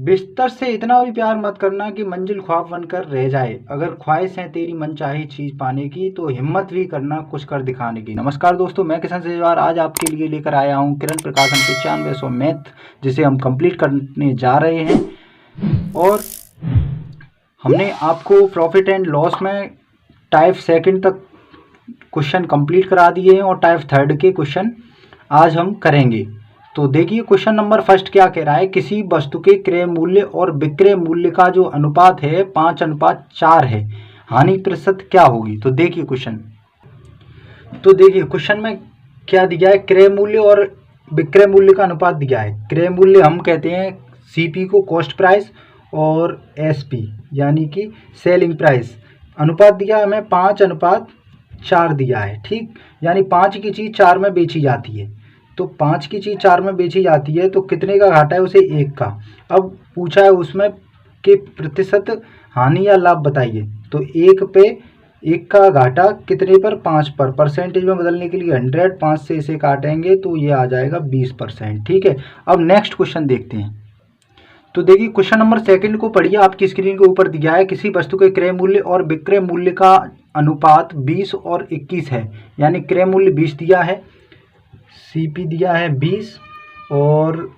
बिस्तर से इतना भी प्यार मत करना कि मंजिल ख्वाब बनकर रह जाए। अगर ख्वाहिश है तेरी मनचाही चीज पाने की तो हिम्मत भी करना कुछ कर दिखाने की। नमस्कार दोस्तों, मैं किशन सेजवार आज आपके लिए लेकर आया हूँ किरण प्रकाशन 9500 मैथ, जिसे हम कंप्लीट करने जा रहे हैं। और हमने आपको प्रॉफिट एंड लॉस में टाइप सेकंड तक क्वेश्चन कंप्लीट करा दिए हैं और टाइप थर्ड के क्वेश्चन आज हम करेंगे। तो देखिए क्वेश्चन नंबर फर्स्ट क्या कह रहा है। किसी वस्तु के क्रय मूल्य और विक्रय मूल्य का जो अनुपात है 5:4 है, हानि प्रतिशत क्या होगी। तो देखिए क्वेश्चन में क्या दिया है, क्रय मूल्य और विक्रय मूल्य का अनुपात दिया है। क्रय मूल्य हम कहते हैं सीपी को, कॉस्ट प्राइस, और एसपी यानी कि सेलिंग प्राइस। अनुपात दिया है हमें 5:4 दिया है, ठीक। यानी 5 की चीज़ 4 में बेची जाती है, तो 5 की चीज़ 4 में बेची जाती है तो कितने का घाटा है, उसे 1 का। अब पूछा है उसमें कि प्रतिशत हानि या लाभ बताइए। तो 1 पे 1 का घाटा कितने पर, 5 पर। परसेंटेज में बदलने के लिए 100, 5 से इसे काटेंगे तो ये आ जाएगा 20%, ठीक है। अब नेक्स्ट क्वेश्चन देखते हैं। तो देखिए क्वेश्चन नंबर सेकंड को पढ़िए, आपकी स्क्रीन के ऊपर दिया है। किसी वस्तु के क्रय मूल्य और विक्रय मूल्य का अनुपात 20 और 21 है, यानी क्रय मूल्य 20 दिया है, सीपी दिया है 20, और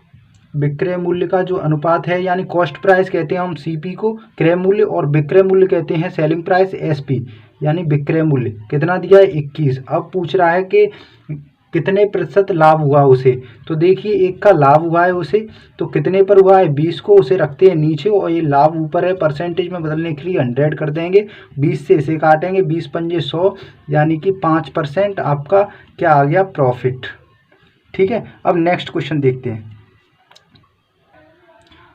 विक्रय मूल्य का जो अनुपात है यानी कॉस्ट प्राइस कहते हैं हम सीपी को क्रय मूल्य, और विक्रय मूल्य कहते हैं सेलिंग प्राइस एसपी यानी विक्रय मूल्य, कितना दिया है 21। अब पूछ रहा है कि कितने प्रतिशत लाभ हुआ उसे। तो देखिए 1 का लाभ हुआ है उसे, तो कितने पर हुआ है, 20 को, उसे रखते हैं नीचे और ये लाभ ऊपर है। परसेंटेज में बदलने के लिए 100 कर देंगे, 20 से इसे काटेंगे, 20 पंजे 100 यानी कि 5% आपका क्या आ गया, प्रॉफिट, ठीक है। अब नेक्स्ट क्वेश्चन देखते हैं।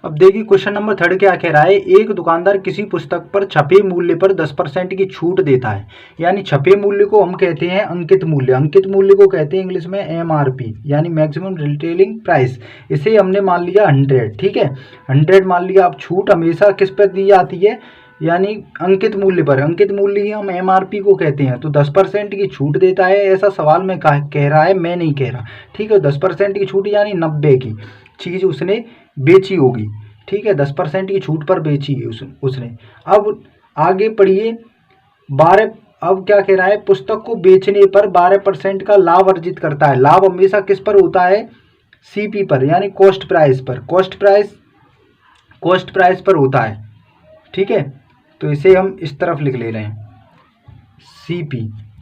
अब देखिए क्वेश्चन नंबर थर्ड क्या कह रहा है। एक दुकानदार किसी पुस्तक पर छपे मूल्य पर 10% की छूट देता है, यानी छपे मूल्य को हम कहते हैं अंकित मूल्य। अंकित मूल्य को कहते हैं इंग्लिश में एमआरपी यानी मैक्सिमम रिटेलिंग प्राइस। इसे हमने मान लिया 100, ठीक है, 100 मान लिया। अब छूट हमेशा किस पर दी जाती है, यानी अंकित मूल्य पर। अंकित मूल्य ही हम एमआरपी को कहते हैं। तो 10% की छूट देता है, ऐसा सवाल में कह रहा है, मैं नहीं कह रहा, ठीक है। 10% की छूट यानी 90 की चीज़ उसने बेची होगी, ठीक है, 10% की छूट पर बेची है उसने। अब आगे पढ़िए 12। अब क्या कह रहा है, पुस्तक को बेचने पर 12% का लाभ अर्जित करता है। लाभ हमेशा किस पर होता है, सीपी पर यानी कॉस्ट प्राइस पर। कॉस्ट प्राइस पर होता है, ठीक है। तो इसे हम इस तरफ लिख ले रहे हैं,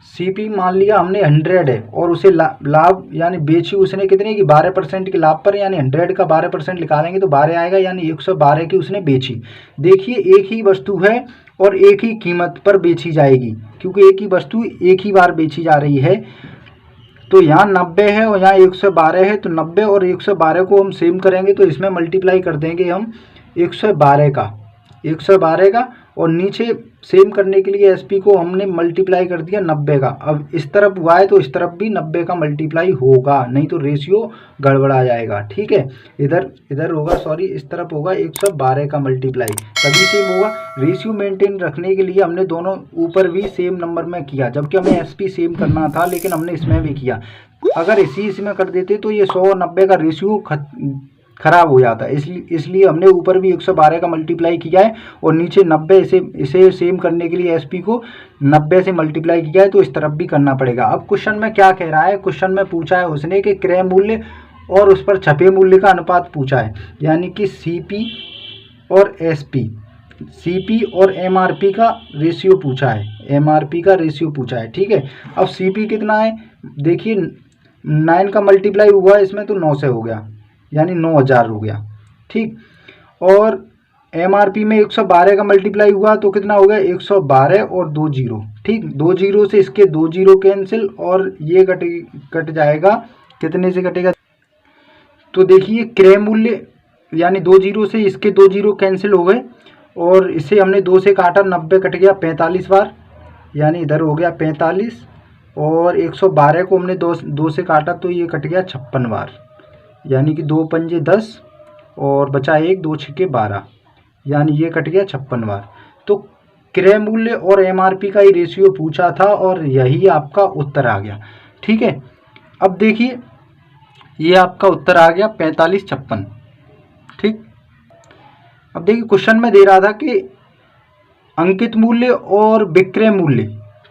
सीपी मान लिया हमने 100 है, और उसे लाभ यानी बेची उसने कितने की, 12% के लाभ पर, यानी 100 का 12% निकालेंगे तो 12 आएगा, यानी 112 की उसने बेची। देखिए एक ही वस्तु है और एक ही कीमत पर बेची जाएगी, क्योंकि एक ही वस्तु एक ही बार बेची जा रही है। तो यहाँ 90 है और यहाँ 112 है, तो 90 और 112 को हम सेम करेंगे तो इसमें मल्टीप्लाई कर देंगे हम 112 का, और नीचे सेम करने के लिए एसपी को हमने मल्टीप्लाई कर दिया 90 का। अब इस तरफ हुआ है तो इस तरफ भी 90 का मल्टीप्लाई होगा, नहीं तो रेशियो गड़बड़ा जाएगा, ठीक है। इधर होगा, सॉरी, इस तरफ होगा 112 का मल्टीप्लाई, तभी सेम होगा। रेशियो मेंटेन रखने के लिए हमने दोनों ऊपर भी सेम नंबर में किया, जबकि हमें एसपी सेम करना था, लेकिन हमने इसमें भी किया। अगर इसमें कर देते तो ये 100 और 90 का रेशियो खराब हो जाता है, इसलिए हमने ऊपर भी 112 का मल्टीप्लाई किया है और नीचे 90, इसे सेम करने के लिए एसपी को 90 से मल्टीप्लाई किया है, तो इस तरफ भी करना पड़ेगा। अब क्वेश्चन में क्या कह रहा है, क्वेश्चन में पूछा है उसने कि क्रय मूल्य और उस पर छपे मूल्य का अनुपात पूछा है, यानी कि सीपी और एसपी, सीपी और एमआरपी का रेशियो पूछा है, ठीक है। अब सीपी कितना है, देखिए 9 का मल्टीप्लाई हुआ इसमें तो 9 से हो गया, यानी 9000 हो गया, ठीक। और एमआरपी में 112 का मल्टीप्लाई हुआ तो कितना हो गया, 112 और 2 जीरो, ठीक। 2 जीरो से इसके 2 जीरो कैंसिल, और ये कट जाएगा, कितने से कटेगा, तो देखिए क्रय मूल्य यानी 2 जीरो से इसके 2 जीरो कैंसिल हो गए, और इसे हमने 2 से काटा, 90 कट गया 45 बार, यानी इधर हो गया 45, और 112 को हमने 2 से काटा तो ये कट गया 56 बार, यानी कि 2 पंजे 10 और बचा 1, 2 छक्के 12, यानी ये कट गया 56 बार। तो क्रय मूल्य और एमआरपी का ही रेशियो पूछा था और यही आपका उत्तर आ गया, ठीक है। अब देखिए ये आपका उत्तर आ गया 45-56, ठीक। अब देखिए क्वेश्चन में दे रहा था कि अंकित मूल्य और विक्रय मूल्य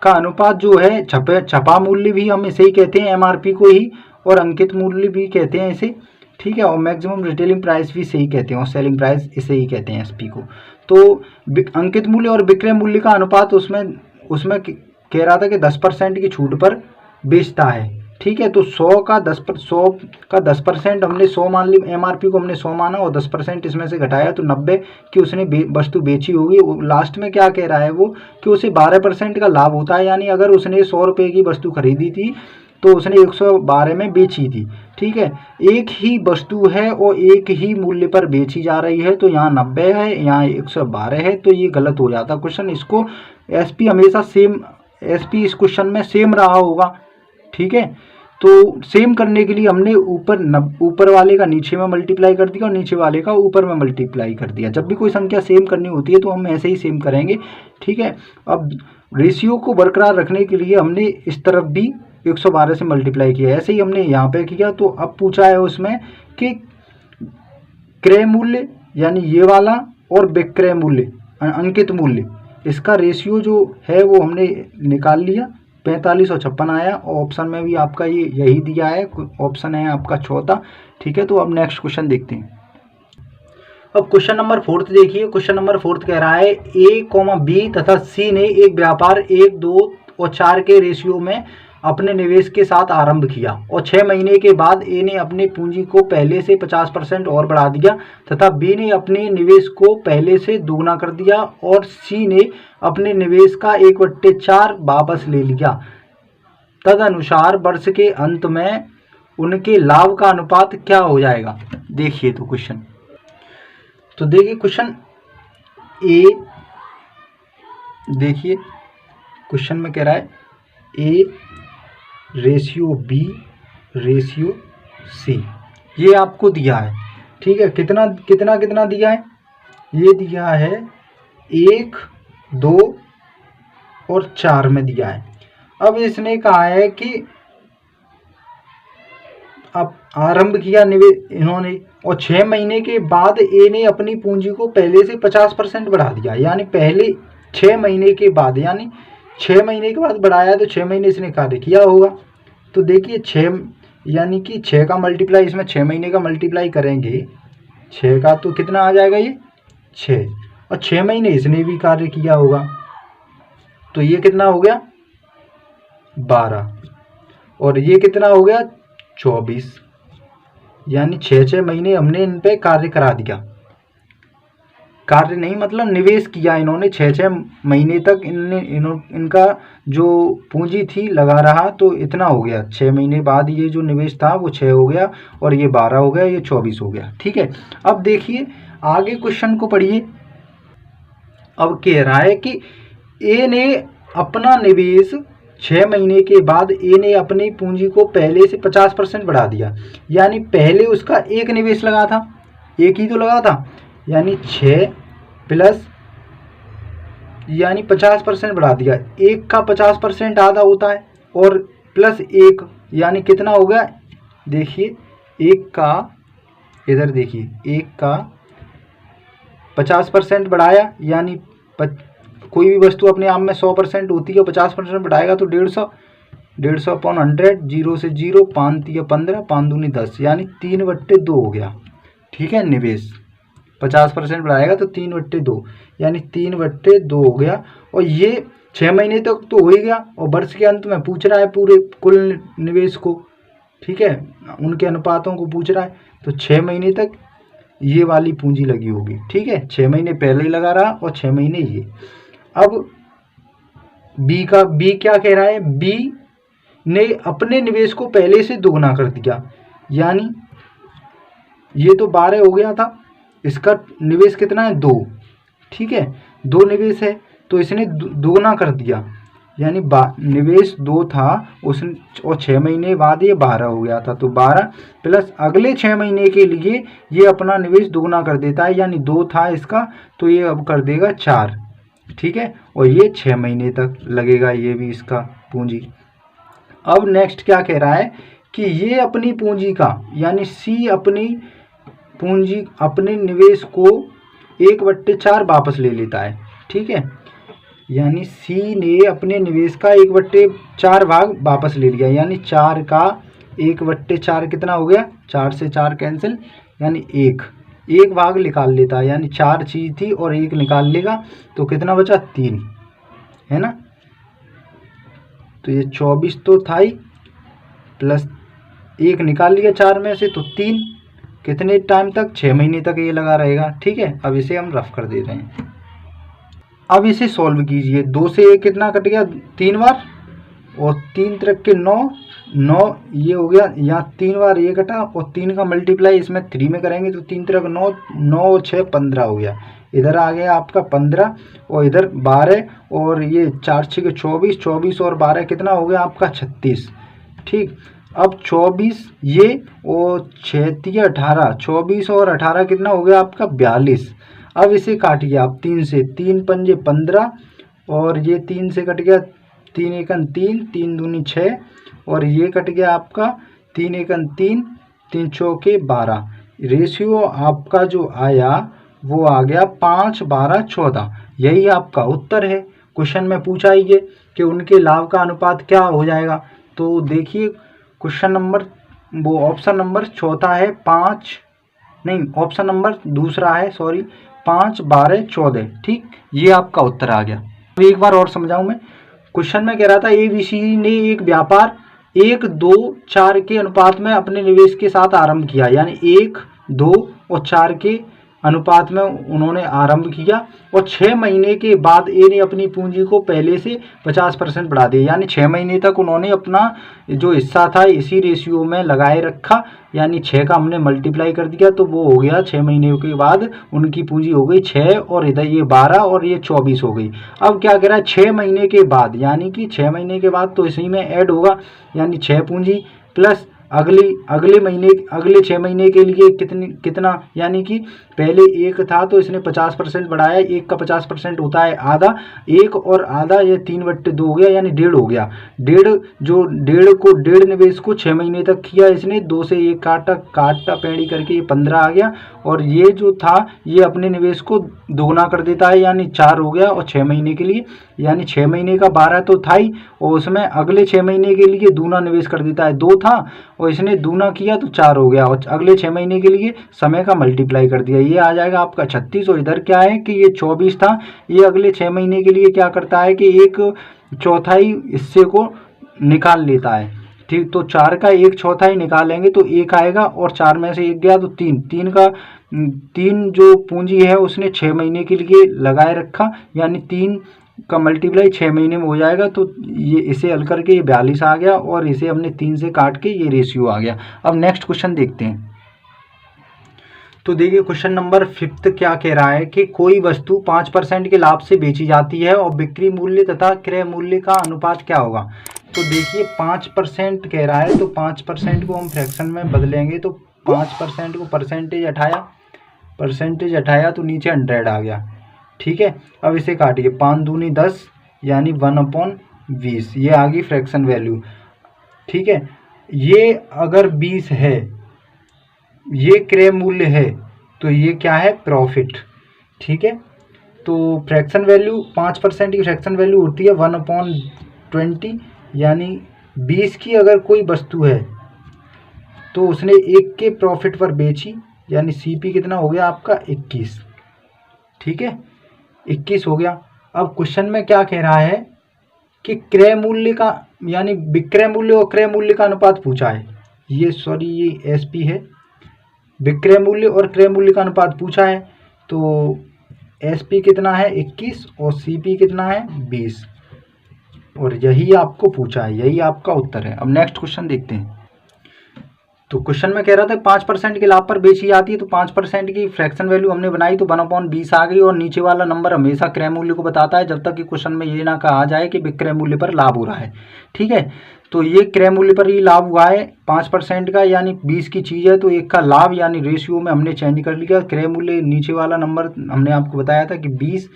का अनुपात जो है, छपा मूल्य भी हम इसे ही कहते हैं एमआरपी को ही, और अंकित मूल्य भी कहते हैं इसे, ठीक है, और मैक्सिमम रिटेलिंग प्राइस भी इसे ही कहते हैं, और सेलिंग प्राइस इसे ही कहते हैं एसपी को। तो अंकित मूल्य और विक्रय मूल्य का अनुपात उसमें कह रहा था कि 10% की छूट पर बेचता है, ठीक है। तो 100 का 10% हमने 100 मान ली, एमआरपी को हमने 100 माना और 10% इसमें से घटाया तो 90 की उसने वस्तु बेची होगी। लास्ट में क्या कह रहा है वो, कि उसे 12% का लाभ होता है, यानी अगर उसने 100 रुपये की वस्तु खरीदी थी तो उसने 112 में बेची थी, ठीक है। एक ही वस्तु है और एक ही मूल्य पर बेची जा रही है, तो यहाँ 90 है, यहाँ 112 है, तो ये गलत हो जाता क्वेश्चन। इसको एसपी हमेशा सेम, एसपी इस क्वेश्चन में सेम रहा होगा, ठीक है। तो सेम करने के लिए हमने ऊपर वाले का नीचे में मल्टीप्लाई कर दिया और नीचे वाले का ऊपर में मल्टीप्लाई कर दिया। जब भी कोई संख्या सेम करनी होती है तो हम ऐसे ही सेम करेंगे, ठीक है। अब रेशियो को बरकरार रखने के लिए हमने इस तरफ भी 112 से मल्टीप्लाई किया, ऐसे ही हमने यहाँ पे किया। तो अब पूछा है उसमें कि क्रय मूल्य यानी ये वाला और विक्रय मूल्य अंकित मूल्य, इसका रेशियो जो है वो हमने निकाल लिया, 45 और 56 आया, और ऑप्शन में भी आपका ये यही दिया है, ऑप्शन है आपका चौथा, ठीक है। तो अब नेक्स्ट क्वेश्चन देखते हैं। अब क्वेश्चन नंबर 4 देखिए। क्वेश्चन नंबर 4 कह रहा है ए, बी तथा सी ने एक व्यापार 1, 2 और 4 के रेशियो में अपने निवेश के साथ आरंभ किया और 6 महीने के बाद ए ने अपने पूंजी को पहले से 50% और बढ़ा दिया तथा बी ने अपने निवेश को पहले से दोगुना कर दिया और सी ने अपने निवेश का 1/4 वापस ले लिया। तदनुसार वर्ष के अंत में उनके लाभ का अनुपात क्या हो जाएगा। देखिए तो क्वेश्चन, तो देखिए क्वेश्चन ए, देखिए क्वेश्चन में कह रहा है a ratio b ratio c, ये आपको दिया है, ठीक है। कितना कितना कितना दिया है, ये दिया है 1, 2 और 4 में दिया है। अब इसने कहा है कि अब आरंभ किया निवेश इन्होंने, और 6 महीने के बाद ए ने अपनी पूंजी को पहले से 50% बढ़ा दिया, यानी पहले 6 महीने के बाद, यानी 6 महीने के बाद बढ़ाया तो 6 महीने इसने कार्य किया होगा। तो देखिए 6 यानी कि 6 का मल्टीप्लाई, इसमें 6 महीने का मल्टीप्लाई करेंगे 6 का तो कितना आ जाएगा ये 6, और 6 महीने इसने भी कार्य किया होगा, तो ये कितना हो गया 12, और ये कितना हो गया 24, यानी 6 महीने हमने इन पे कार्य करा दिया। कार्य नहीं मतलब निवेश किया इन्होंने, 6 महीने तक इनका जो पूंजी थी लगा रहा, तो इतना हो गया। 6 महीने बाद ये जो निवेश था वो 6 हो गया, और ये 12 हो गया, ये 24 हो गया, ठीक है। अब देखिए आगे क्वेश्चन को पढ़िए। अब कह रहा है कि ए ने अपना निवेश 6 महीने के बाद ए ने अपनी पूंजी को पहले से 50% बढ़ा दिया, यानी पहले उसका एक निवेश लगा था, एक ही तो लगा था, यानी 6 प्लस यानी 50% बढ़ा दिया। एक का 50% आधा होता है, और प्लस 1 यानी कितना हो गया, देखिए एक का, इधर देखिए एक का 50% बढ़ाया, यानी कोई भी वस्तु अपने आप में 100% होती है, 50% बढ़ाएगा तो 150, 150 अपॉन 100, 0 से 0, 5 तिया 15, 5 दूनी 10, यानी 3/2 हो गया, ठीक है। निवेश 50% बढ़ाएगा तो 3/2, यानी 3/2 हो गया, और ये 6 महीने तक तो हो ही गया, और वर्ष के अंत में पूछ रहा है पूरे कुल निवेश को, ठीक है, उनके अनुपातों को पूछ रहा है। तो 6 महीने तक ये वाली पूंजी लगी होगी, ठीक है, 6 महीने पहले ही लगा रहा और 6 महीने ये। अब बी क्या कह रहा है, बी ने अपने निवेश को पहले से दोगुना कर दिया, यानी ये तो 12 हो गया था, इसका निवेश कितना है 2, ठीक है, 2 निवेश है तो इसने दोगुना कर दिया, यानी निवेश 2 था उसने, और 6 महीने बाद ये 12 हो गया था, तो 12 प्लस अगले 6 महीने के लिए ये अपना निवेश दोगुना कर देता है, यानी 2 था इसका तो ये अब कर देगा 4, ठीक है, और ये 6 महीने तक लगेगा ये भी इसका पूंजी। अब नेक्स्ट क्या कह रहा है कि ये अपनी पूंजी का, यानी सी अपनी पूंजी अपने निवेश को 1/4 वापस ले लेता है। ठीक है, यानी सी ने अपने निवेश का 1/4 भाग वापस ले लिया, यानी 4 का 1/4 कितना हो गया, 4 से 4 कैंसिल, यानी 1 भाग निकाल लेता है, यानी 4 चीज़ थी और 1 निकाल लेगा तो कितना बचा, 3, है ना। तो ये 24 तो था ही, प्लस 1 निकाल लिया 4 में से तो 3, कितने टाइम तक, 6 महीने तक ये लगा रहेगा। ठीक है, अब इसे हम रफ कर दे रहे हैं। अब इसे सॉल्व कीजिए, 2 से 1 कितना कट गया, 3 बार, और 3 त्रिक के 9 ये हो गया, यहाँ 3 बार ये कटा, और 3 का मल्टीप्लाई इसमें 3 में करेंगे तो 3 त्रिक 9, 9 और 6 15 हो गया। इधर आ गया आपका 15 और इधर 12, और ये 4 6 के 24, 24 और 12 कितना हो गया आपका 36। ठीक, अब 24 ये और 6 3 18, 24 और 18 कितना हो गया आपका 42। अब इसे काटिए आप 3 से, 3 पंजे 15, और ये 3 से कट गया, 3 एकन 3, 3 दूनी 6, और ये कट गया आपका 3 एकन 3, 3 चौके 12। रेशियो आपका जो आया वो आ गया 5 12 14। यही आपका उत्तर है। क्वेश्चन में पूछा ही है कि उनके लाभ का अनुपात क्या हो जाएगा। तो देखिए क्वेश्चन नंबर, वो ऑप्शन नंबर चौथा है, 5 नहीं, ऑप्शन नंबर दूसरा है, सॉरी, 5 12 14। ठीक, ये आपका उत्तर आ गया। अब एक बार और समझाऊं मैं। क्वेश्चन में कह रहा था ABC ने एक व्यापार 1 2 4 के अनुपात में अपने निवेश के साथ आरंभ किया, यानी 1 2 और 4 के अनुपात में उन्होंने आरंभ किया, और 6 महीने के बाद ए ने अपनी पूंजी को पहले से 50% बढ़ा दिया, यानी 6 महीने तक उन्होंने अपना जो हिस्सा था इसी रेशियो में लगाए रखा, यानी 6 का हमने मल्टीप्लाई कर दिया तो वो हो गया 6 महीने के बाद उनकी पूंजी हो गई 6, और इधर ये 12 और ये 24 हो गई। अब क्या कह रहा है, 6 महीने के बाद, यानी कि 6 महीने के बाद तो इसी में ऐड होगा, यानी 6 पूंजी प्लस अगले 6 महीने के लिए कितना, यानी कि पहले 1 था तो इसने 50% बढ़ाया, 1 का 50% होता है आधा, 1 और आधा ये 3/2 हो गया, यानी 1.5 हो गया। 1.5 निवेश को 6 महीने तक किया इसने, 2 से 1 काटा पेड़ी करके ये 15 आ गया, और ये जो था ये अपने निवेश को दोगुना कर देता है, यानी 4 हो गया, और 6 महीने के लिए, यानी 6 महीने का 12 तो था ही, और उसमें अगले 6 महीने के लिए दूना निवेश कर देता है, 2 था और इसने दूना किया तो 4 हो गया, और अगले 6 महीने के लिए समय का मल्टीप्लाई कर दिया, ये आ जाएगा आपका 36। और इधर क्या है कि ये 24 था, ये अगले 6 महीने के लिए क्या करता है कि 1/4 हिस्से को निकाल लेता है। ठीक, तो 4 का 1/4 निकालेंगे तो 1 आएगा, और 4 में से 1 गया तो 3 जो पूंजी है उसने 6 महीने के लिए लगाए रखा, यानी 3 का मल्टीप्लाई 6 महीने में हो जाएगा, तो ये इसे हल करके ये 42 आ गया, और इसे हमने 3 से काट के ये रेशियो आ गया। अब नेक्स्ट क्वेश्चन देखते हैं। तो देखिए क्वेश्चन नंबर 5 क्या कह रहा है कि कोई वस्तु 5% के लाभ से बेची जाती है और बिक्री मूल्य तथा क्रय मूल्य का अनुपात क्या होगा। तो देखिए 5% कह रहा है, तो 5% को हम फ्रैक्शन में बदलेंगे, तो 5% को परसेंटेज हटाया तो नीचे 100 आ गया। ठीक है, अब इसे काटिए, 5 दूनी 10, यानी 1/20, ये आ गई फ्रैक्शन वैल्यू। ठीक है, ये अगर 20 है, ये क्रय मूल्य है, तो ये क्या है, प्रॉफिट। ठीक है, तो फ्रैक्शन वैल्यू 5% की फ्रैक्शन वैल्यू होती है 1/20, यानी 20 की अगर कोई वस्तु है तो उसने 1 के प्रॉफिट पर बेची, यानी CP कितना हो गया आपका 21। ठीक है, 21 हो गया। अब क्वेश्चन में क्या कह रहा है कि क्रय मूल्य का, यानी विक्रय मूल्य और क्रय मूल्य का अनुपात पूछा है, ये SP है, विक्रय मूल्य और क्रय मूल्य का अनुपात पूछा है, तो SP कितना है 21 और CP कितना है 20, और यही आपको पूछा है, यही आपका उत्तर है। अब नेक्स्ट क्वेश्चन देखते हैं। तो क्वेश्चन में कह रहा था 5% के लाभ पर बेची जाती है, तो 5% की फ्रैक्शन वैल्यू हमने बनाई तो 1/20 आ गई, और नीचे वाला नंबर हमेशा क्रय मूल्य को बताता है जब तक कि क्वेश्चन में ये ना कहा जाए कि विक्रय मूल्य पर लाभ हो रहा है। ठीक है, तो ये क्रय मूल्य पर ही लाभ हुआ है 5% का, यानी 20 की चीज़ है तो 1 का लाभ, यानी रेशियो में हमने चेंज कर लिया। क्रय मूल्य नीचे वाला नंबर हमने आपको बताया था कि 20,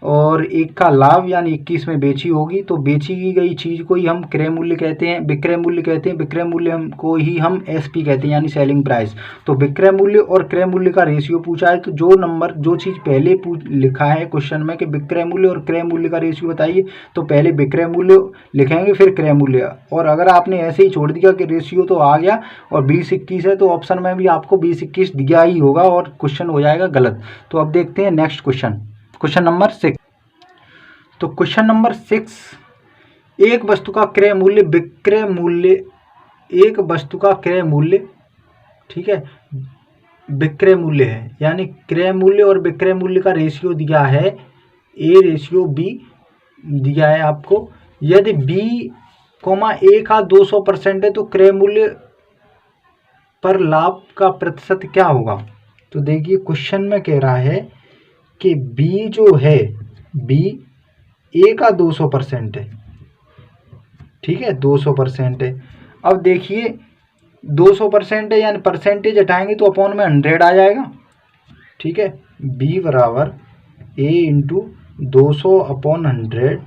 और एक का लाभ यानी 21 में बेची होगी, तो बेची गई चीज़ को ही हम क्रय मूल्य कहते हैं, विक्रय मूल्य कहते हैं। विक्रय मूल्य को ही हम एसपी कहते हैं यानी सेलिंग प्राइस। तो विक्रय मूल्य और क्रय मूल्य का रेशियो पूछा है, तो जो चीज़ पहले लिखा है क्वेश्चन में कि विक्रय मूल्य और क्रय मूल्य का रेशियो बताइए, तो पहले विक्रय मूल्य लिखेंगे फिर क्रय मूल्य। और अगर आपने ऐसे ही छोड़ दिया कि रेशियो तो आ गया और 20-21 है, तो ऑप्शन में भी आपको 20-21 दिया ही होगा और क्वेश्चन हो जाएगा गलत। तो अब देखते हैं नेक्स्ट क्वेश्चन नंबर 6। तो क्वेश्चन नंबर 6, एक वस्तु का क्रय मूल्य विक्रय मूल्य, एक वस्तु का क्रय मूल्य, ठीक है, विक्रय मूल्य है, यानी क्रय मूल्य और विक्रय मूल्य का रेशियो दिया है A रेशियो B दिया है आपको। यदि B, A का 200% है तो क्रय मूल्य पर लाभ का प्रतिशत क्या होगा। तो देखिए क्वेश्चन में कह रहा है कि B जो है, B A का 200% है, ठीक है, 200% है। अब देखिए 200% है यानी परसेंटेज हटाएंगे तो अपॉन में 100 आ जाएगा, ठीक है। B बराबर A इंटू 200 अपॉन 100,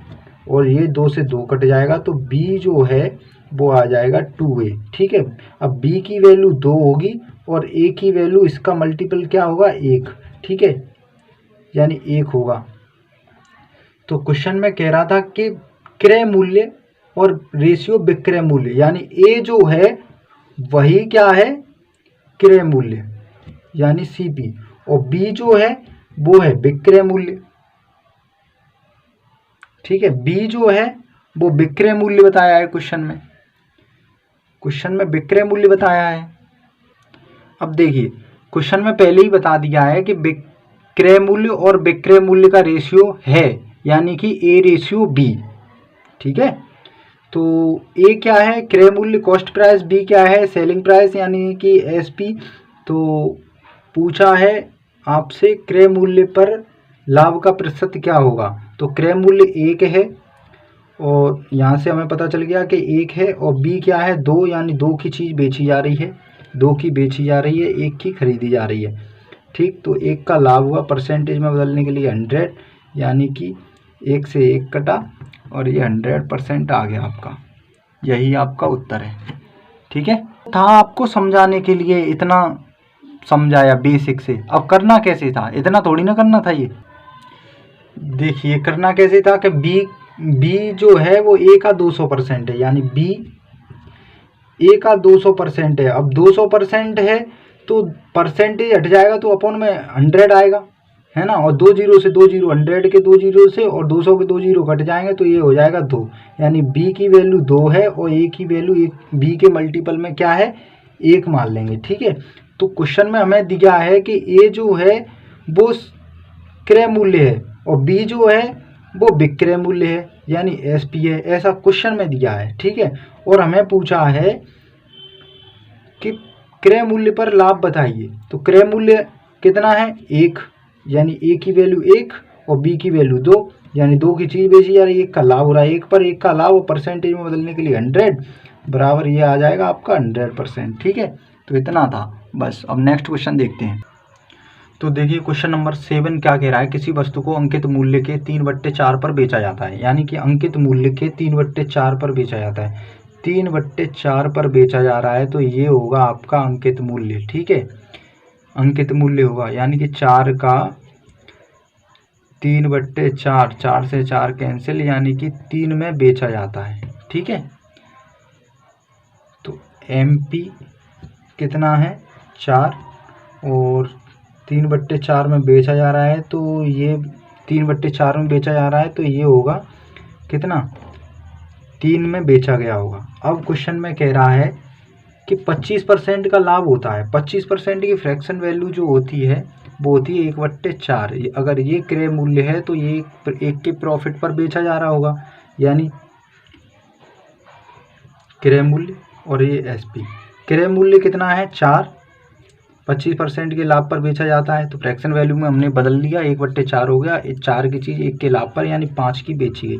और ये 2 से 2 कट जाएगा, तो B जो है वो आ जाएगा 2A, ठीक है। अब B की वैल्यू 2 होगी और A की वैल्यू इसका मल्टीपल क्या होगा, 1, ठीक है, यानी 1 होगा। तो क्वेश्चन में कह रहा था कि क्रय मूल्य और रेशियो विक्रय मूल्य, यानी A जो है वही क्या है, क्रय मूल्य यानी CP, और B जो है वो है विक्रय मूल्य, ठीक है। B जो है वो विक्रय मूल्य बताया है क्वेश्चन में विक्रय मूल्य बताया है। अब देखिए क्वेश्चन में पहले ही बता दिया है कि क्रय मूल्य और विक्रय मूल्य का रेशियो है, यानी कि A रेशियो B, ठीक है। तो A क्या है, क्रय मूल्य कॉस्ट प्राइस, B क्या है, सेलिंग प्राइस यानी कि SP। तो पूछा है आपसे क्रय मूल्य पर लाभ का प्रतिशत क्या होगा। तो क्रय मूल्य 1 है और यहाँ से हमें पता चल गया कि 1 है, और B क्या है, 2, यानी 2 की चीज़ बेची जा रही है, 2 की बेची जा रही है, 1 की खरीदी जा रही है, ठीक। तो 1 का लाभ हुआ, परसेंटेज में बदलने के लिए 100, यानी कि 1 से 1 कटा और ये 100% आ गया आपका, यही आपका उत्तर है, ठीक है। था आपको समझाने के लिए इतना समझाया बेसिक से। अब करना कैसे था, इतना थोड़ी ना करना था ये। देखिए करना कैसे था कि B जो है वो A का 200% है, यानी B A का 200% है। अब 200% है तो परसेंटेज हट जाएगा तो अपॉन में 100 आएगा, है ना, और 2 जीरो से 2 जीरो, 100 के 2 जीरो से और 200 के 2 जीरो कट जाएंगे, तो ये हो जाएगा 2, यानी B की वैल्यू 2 है और A की वैल्यू B के मल्टीपल में क्या है, 1 मान लेंगे, ठीक है। तो क्वेश्चन में हमें दिया है कि A जो है वो क्रय मूल्य है और B जो है वो विक्रय मूल्य है, यानी SP है, ऐसा क्वेश्चन में दिया है, ठीक है। और हमें पूछा है कि क्रय मूल्य पर लाभ बताइए। तो क्रय मूल्य कितना है, 1, यानी A की वैल्यू 1 और B की वैल्यू 2, यानी 2 की चीज़ बेची जा रही है, 1 का लाभ हो रहा है, 1 पर 1 का लाभ और परसेंटेज में बदलने के लिए 100 बराबर ये आ जाएगा आपका 100%, ठीक है। तो इतना था बस। अब नेक्स्ट क्वेश्चन देखते हैं। तो देखिए क्वेश्चन नंबर 7 क्या कह रहा है, किसी वस्तु को अंकित मूल्य के 3/4 पर बेचा जाता है, यानी कि अंकित मूल्य के 3/4 पर बेचा जाता है, 3/4 पर बेचा जा रहा है, तो ये होगा आपका अंकित मूल्य, ठीक है। अंकित मूल्य होगा यानी कि 4 का 3/4, 4 से 4 कैंसिल, यानी कि 3 में बेचा जाता है, ठीक है। तो MP कितना है, 4, और 3/4 में बेचा जा रहा है, तो ये 3/4 में बेचा जा रहा है, तो ये होगा कितना, 3 में बेचा गया होगा। अब क्वेश्चन में कह रहा है कि 25% का लाभ होता है। 25% की फ्रैक्शन वैल्यू जो होती है वो होती है 1/4। अगर ये क्रय मूल्य है तो ये 1 के प्रॉफिट पर बेचा जा रहा होगा, यानी क्रय मूल्य, और ये SP। क्रय मूल्य कितना है, 4, 25% के लाभ पर बेचा जाता है, तो फ्रैक्शन वैल्यू में हमने बदल लिया, 1/4 हो गया, 4 की चीज़ 1 के लाभ पर, यानी 5 की बेची गई।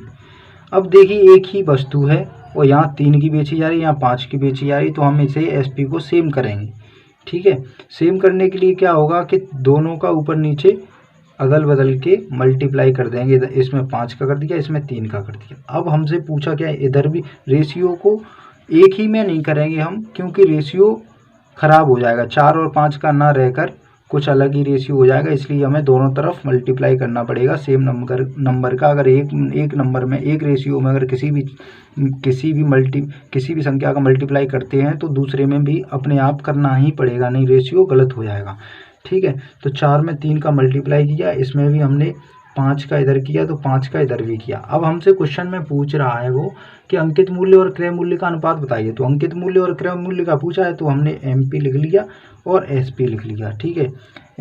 अब देखिए एक ही वस्तु है और यहाँ 3 की बेची जा रही है, यहाँ 5 की बेची जा रही, तो हम इसे SP को सेम करेंगे, ठीक है। सेम करने के लिए क्या होगा कि दोनों का ऊपर नीचे अदल बदल के मल्टीप्लाई कर देंगे। इसमें 5 का कर दिया, इसमें 3 का कर दिया। अब हमसे पूछा क्या है, इधर भी रेशियो को एक ही में नहीं करेंगे हम, क्योंकि रेशियो खराब हो जाएगा, 4 और 5 का ना रहकर कुछ अलग ही रेशियो हो जाएगा, इसलिए हमें दोनों तरफ मल्टीप्लाई करना पड़ेगा सेम नंबर का। अगर एक नंबर में, एक रेशियो में अगर किसी भी संख्या का मल्टीप्लाई करते हैं तो दूसरे में भी अपने आप करना ही पड़ेगा, नहीं रेशियो गलत हो जाएगा। ठीक है, तो 4 में 3 का मल्टीप्लाई किया, इसमें भी हमने 5 का इधर किया तो 5 का इधर भी किया। अब हमसे क्वेश्चन में पूछ रहा है वो कि अंकित मूल्य और क्रय मूल्य का अनुपात बताइए। तो अंकित मूल्य और क्रय मूल्य का पूछा है तो हमने MP लिख लिया और SP लिख लिया। ठीक है,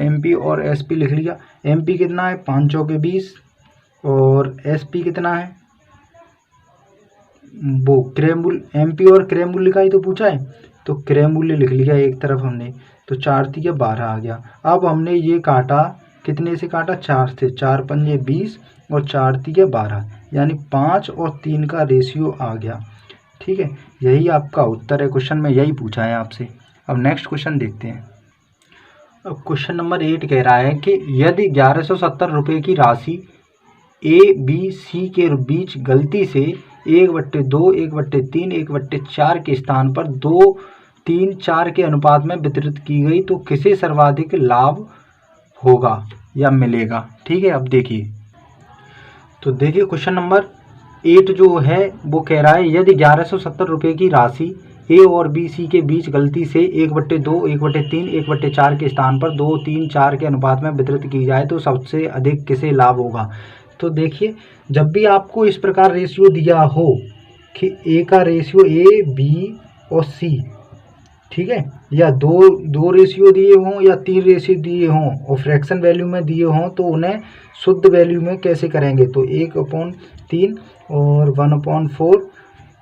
MP और SP लिख लिया। MP कितना है, 5 चौके 20, और SP कितना है, वो क्रय मूल्य, MP और क्रय मूल्य का ही तो पूछा है, तो क्रय मूल्य लिख लिया एक तरफ हमने, तो 4 तिया 12 आ गया। अब हमने ये काटा, कितने से काटा, 4 से, 4 पंजे 20 और 4 तिया 12, यानी 5 और 3 का रेशियो आ गया। ठीक है, यही आपका उत्तर है, क्वेश्चन में यही पूछा है आपसे। अब नेक्स्ट क्वेश्चन देखते हैं। अब क्वेश्चन नंबर 8 कह रहा है कि यदि 1170 रुपये की राशि ABC के बीच गलती से 1/2, 1/3, 1/4 के स्थान पर 2, 3, 4 के अनुपात में वितरित की गई तो किसे सर्वाधिक लाभ होगा या मिलेगा। ठीक है, अब देखिए, तो देखिए क्वेश्चन नंबर 8 जो है वो कह रहा है यदि 1170 रुपये की राशि A और BC के बीच गलती से 1/2, 1/3, 1/4 के स्थान पर 2, 3, 4 के अनुपात में वितरित की जाए तो सबसे अधिक किसे लाभ होगा। तो देखिए, जब भी आपको इस प्रकार रेशियो दिया हो कि A का रेशियो A, B और C, ठीक है, या दो रेशियो दिए हों या 3 रेशियो दिए हों और फ्रैक्शन वैल्यू में दिए हों, तो उन्हें शुद्ध वैल्यू में कैसे करेंगे। तो 1/3 और 1/4,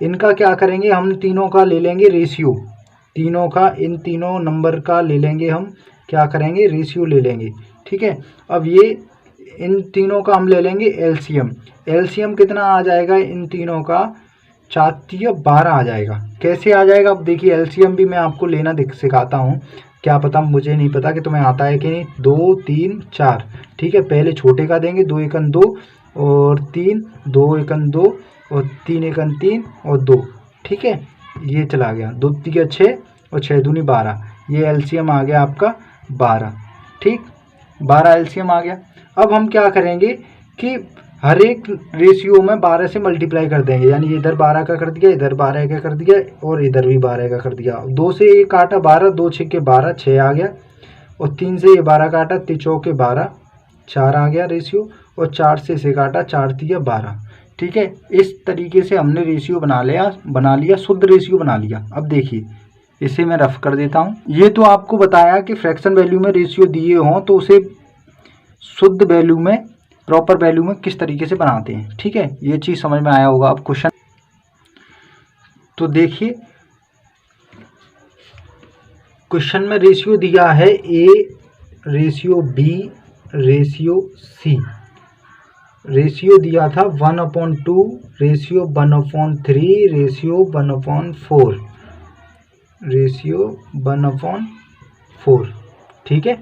इनका क्या करेंगे, हम तीनों का ले लेंगे रेशियो, तीनों का, इन तीनों नंबर का ले लेंगे, हम क्या करेंगे, रेशियो ले लेंगे। ठीक है, अब ये इन तीनों का हम ले लेंगे एलसीएम। एलसीएम कितना आ जाएगा इन तीनों का, 4 तिया 12 आ जाएगा। कैसे आ जाएगा, अब देखिए एलसीएम भी मैं आपको लेना सिखाता हूँ, क्या पता, मुझे नहीं पता कि तुम्हें आता है कि नहीं। 2, 3, 4, ठीक है, पहले छोटे का देंगे, 2 एकन 2 और 3, 2 एकन 2 और 3 एकन 3 और 2। ठीक है, ये चला गया, 2 तिया 6 और 6 दूनी 12, ये एलसीएम आ गया आपका 12। ठीक, 12 एलसीएम आ गया। अब हम क्या करेंगे कि हर एक रेशियो में 12 से मल्टीप्लाई कर देंगे, यानी इधर 12 का कर दिया, इधर 12 का कर दिया और इधर भी 12 का कर दिया। 2 से ये काटा 12, 2 छक्के 12, 6 आ गया, और 3 से ये 12 काटा, 3 चौके 12, 4 आ गया रेशियो, और 4 से इसे काटा, 4 तिया 12। ठीक है, इस तरीके से हमने रेशियो बना लिया, शुद्ध रेशियो बना लिया। अब देखिए, इसे मैं रफ कर देता हूँ। ये तो आपको बताया कि फ्रैक्शन वैल्यू में रेशियो दिए हों तो उसे शुद्ध वैल्यू में, प्रॉपर वैल्यू में किस तरीके से बनाते हैं। ठीक है, ये चीज़ समझ में आया होगा। अब क्वेश्चन तो देखिए, क्वेश्चन में रेशियो दिया है A ratio B ratio C, ratio दिया था 1/2 रेशियो 1/3 रेशियो 1/4 रेशियो 1/4। ठीक है,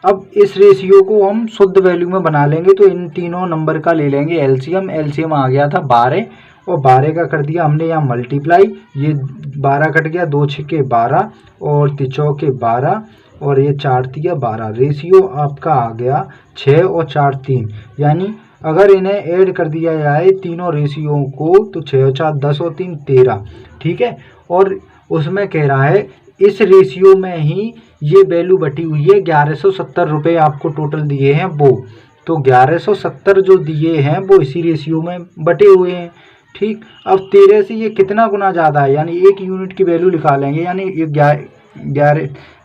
अब इस रेशियो को हम शुद्ध वैल्यू में बना लेंगे, तो इन तीनों नंबर का ले लेंगे एलसीएम। एलसीएम आ गया था 12 और 12 का कर दिया हमने यहाँ मल्टीप्लाई, ये 12 कट गया, 2 छक्के 12 और 3 चौके 12 और ये 4 तिया 12। रेशियो आपका आ गया 6 और 4 3, यानी अगर इन्हें ऐड कर दिया जाए तीनों रेशियो को तो 6 और 4 10 और 3 13। ठीक है, और उसमें कह रहा है इस रेशियो में ही ये वैल्यू बटी हुई है, 1170 रुपये आपको टोटल दिए हैं वो, तो 1170 जो दिए हैं वो इसी रेशियो में बटे हुए हैं। ठीक, अब 13 से ये कितना गुना ज़्यादा है, यानी 1 यूनिट की वैल्यू निकालेंगे, यानी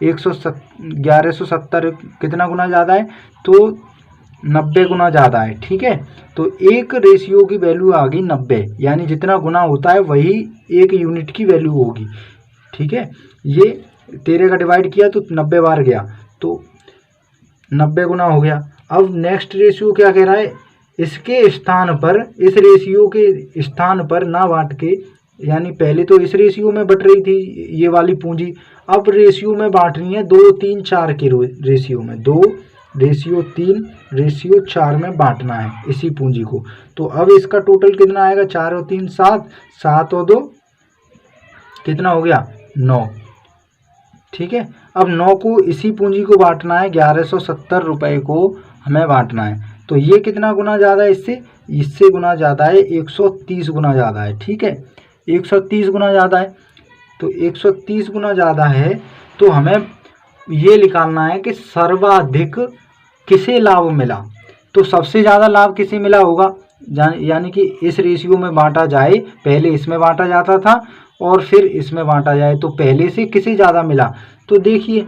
1170 कितना गुना ज़्यादा है, तो 90 गुना ज़्यादा है। ठीक है, तो एक रेशियो की वैल्यू आ गई 90, यानी जितना गुना होता है वही 1 यूनिट की वैल्यू होगी। ठीक है, ये 13 का डिवाइड किया तो 90 बार गया, तो 90 गुना हो गया। अब नेक्स्ट रेशियो क्या कह रहा है, इसके स्थान पर, इस रेशियो के स्थान पर ना बांट के, यानी पहले तो इस रेशियो में बट रही थी ये वाली पूंजी, अब रेशियो में बांटनी है 2, 3, 4 के रेशियो में, 2, रेशियो 3 रेशियो 4 में बांटना है इसी पूंजी को। तो अब इसका टोटल कितना आएगा, 4 और 3 7, 7 और 2 कितना हो गया 9। ठीक है, अब 9 को इसी पूंजी को बांटना है, 1170 रुपये को हमें बांटना है। तो ये कितना गुना ज़्यादा है इससे गुना ज़्यादा है, 130 गुना ज़्यादा है। ठीक है, 130 गुना ज़्यादा है। तो 130 गुना ज़्यादा है तो हमें ये निकालना है कि सर्वाधिक किसे लाभ मिला। तो सबसे ज़्यादा लाभ किसे मिला होगा, यानी कि इस रेशियो में बांटा जाए, पहले इसमें बांटा जाता था और फिर इसमें बांटा जाए, तो पहले से किसे ज़्यादा मिला। तो देखिए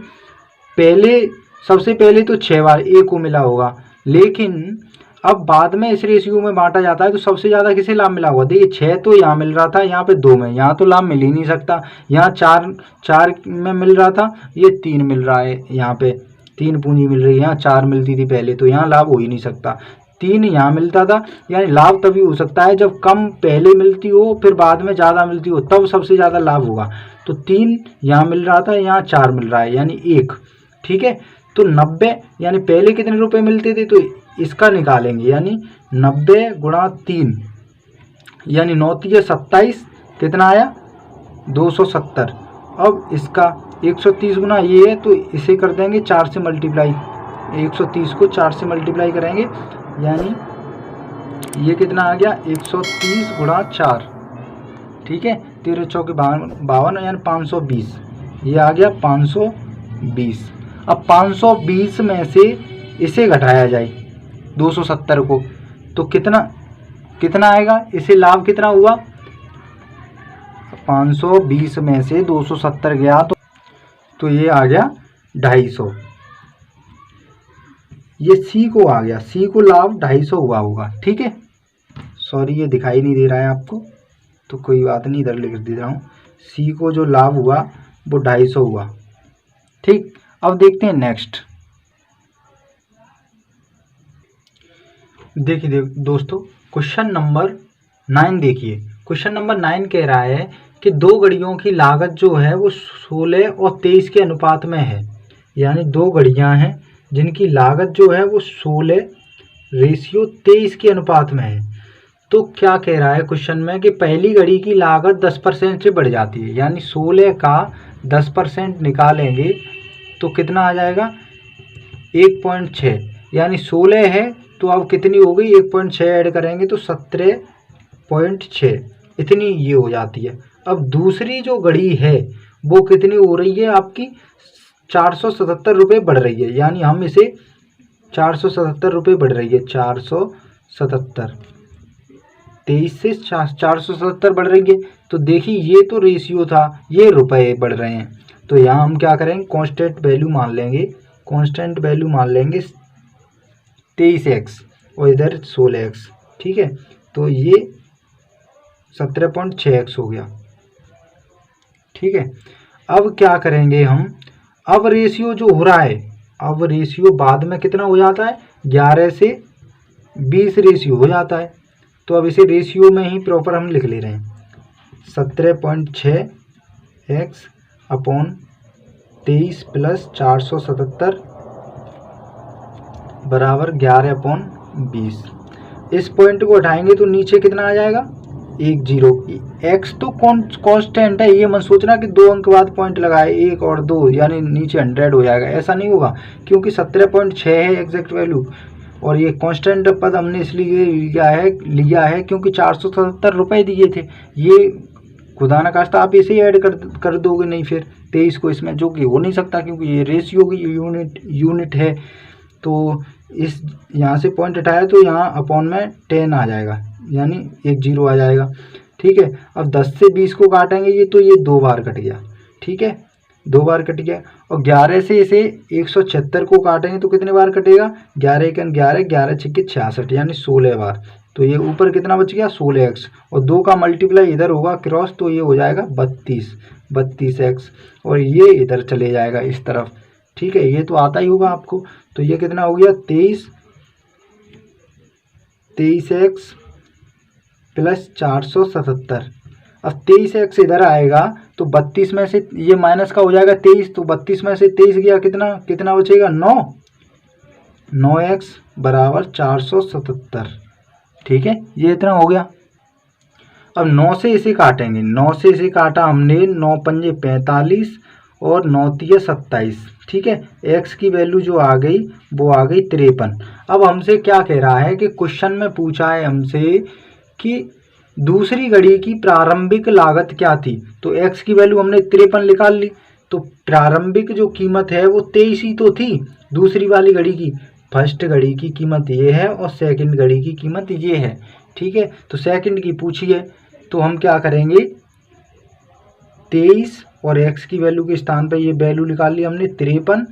सबसे पहले तो 6 बार ए को मिला होगा, लेकिन अब बाद में इस रेशियो में बांटा जाता है तो सबसे ज़्यादा किसे लाभ मिला होगा। देखिए 6 तो यहाँ मिल रहा था, यहाँ पे 2 में, यहाँ तो लाभ मिल ही नहीं सकता। यहाँ 4 में मिल रहा था, ये 3 मिल रहा है, यहाँ पे 3 पूंजी मिल रही है, यहाँ 4 मिलती थी पहले, तो यहाँ लाभ हो ही नहीं सकता। 3 यहाँ मिलता था, यानी लाभ तभी हो सकता है जब कम पहले मिलती हो फिर बाद में ज़्यादा मिलती हो, तब सबसे ज़्यादा लाभ होगा। तो 3 यहाँ मिल रहा था, यहाँ 4 मिल रहा है, यानी 1। ठीक है, तो 90 यानी पहले कितने रुपए मिलते थे, तो इसका निकालेंगे, यानी 90 गुणा 3 यानी 9 3 27, कितना आया 270। अब इसका 130 गुना ये है तो इसे कर देंगे 4 से मल्टीप्लाई, 130 को 4 से मल्टीप्लाई करेंगे, यानी ये कितना आ गया 130 गुणा 4। ठीक है, 13 चौके 52 यानी 520, ये आ गया 520। अब 520 में से इसे घटाया जाए 270 को, तो कितना आएगा, इसे लाभ कितना हुआ, 520 में से 270 गया तो ये आ गया 250। ये सी को आ गया, सी को लाभ 250 हुआ होगा। ठीक है, सॉरी ये दिखाई नहीं दे रहा है आपको, तो कोई बात नहीं, इधर लिख दे रहा हूँ, सी को जो लाभ हुआ वो 250 हुआ। ठीक, अब देखते हैं नेक्स्ट। देखिए दोस्तों, क्वेश्चन नंबर 9 देखिए। क्वेश्चन नंबर 9 कह रहा है कि 2 घड़ियों की लागत जो है वो 16 और 23 के अनुपात में है, यानी 2 घड़ियां हैं जिनकी लागत जो है वो 16 रेशियो 23 के अनुपात में है। तो क्या कह रहा है क्वेश्चन में कि पहली घड़ी की लागत 10% से बढ़ जाती है, यानी 16 का 10% निकालेंगे तो कितना आ जाएगा 1.6, यानी 16 है तो अब कितनी हो गई 1.6 ऐड करेंगे तो 17.6, इतनी ये हो जाती है। अब दूसरी जो घड़ी है वो कितनी हो रही है आपकी 477 रुपये बढ़ रही है, यानी हम इसे 477 रुपये बढ़ रही है, 477, 23 से 477 बढ़ रही है। तो देखिए ये तो रेशियो था, ये रुपए बढ़ रहे हैं, तो यहाँ हम क्या करेंगे कांस्टेंट वैल्यू मान लेंगे, कांस्टेंट वैल्यू मान लेंगे 23x और इधर 16x। ठीक है, तो ये 17.6x हो गया। ठीक है, अब क्या करेंगे हम, अब रेशियो जो हो रहा है, अब रेशियो बाद में कितना हो जाता है 11 से 20 रेशियो हो जाता है। तो अब इसे रेशियो में ही प्रॉपर हम लिख ले रहे हैं, 17.6x अपॉन 23 प्लस 477 बराबर 11/20। इस पॉइंट को हटाएंगे तो नीचे कितना आ जाएगा 10। x तो कांस्टेंट है, ये मत सोचना कि 2 अंक बाद पॉइंट लगाए 1 और 2 यानी नीचे 100 हो जाएगा, ऐसा नहीं होगा, क्योंकि 17.6 है एग्जैक्ट वैल्यू, और ये कांस्टेंट पद हमने इसलिए लिया है क्योंकि 477 रुपये दिए थे। ये खुदा न खास्ता आप इसे ऐड कर दोगे नहीं फिर 23 को इसमें, जो कि हो नहीं सकता क्योंकि ये रेशियो की यूनिट है। तो इस यहाँ से पॉइंट हटाया तो यहाँ अपॉन में 10 आ जाएगा, यानी 10 आ जाएगा। ठीक है, अब 10 से 20 को काटेंगे ये, तो ये 2 बार कट गया। ठीक है, 2 बार कट गया, और 11 से इसे 176 को काटेंगे तो कितने बार कटेगा 11 × 11, 11 × 66 यानी 16 बार। तो ये ऊपर कितना बच गया 16x, और 2 का मल्टीप्लाई इधर होगा क्रॉस, तो ये हो जाएगा 32x, और ये इधर चले जाएगा इस तरफ। ठीक है, ये तो आता ही होगा आपको। तो ये कितना हो गया 23x प्लस 477। अब 23x इधर आएगा तो 32 में से ये माइनस का हो जाएगा 23, तो 32 में से 23 गया कितना बचेगा 9। 9x बराबर 477। ठीक है, ये इतना हो गया। अब 9 से इसे काटेंगे, 9 से इसे काटा हमने, 9 पंजे 45 और 9 तिया 27। ठीक है, x की वैल्यू जो आ गई वो आ गई 53। अब हमसे क्या कह रहा है कि क्वेश्चन में पूछा है हमसे कि दूसरी घड़ी की प्रारंभिक लागत क्या थी। तो x की वैल्यू हमने 53 निकाल ली, तो प्रारंभिक जो कीमत है वो 23 ही तो थी दूसरी वाली घड़ी की। फर्स्ट घड़ी की कीमत ये है और सेकंड घड़ी की कीमत ये है। ठीक है, तो सेकंड की पूछी है, तो हम क्या करेंगे, 23 और x की वैल्यू के स्थान पर ये वैल्यू निकाल ली हमने 53,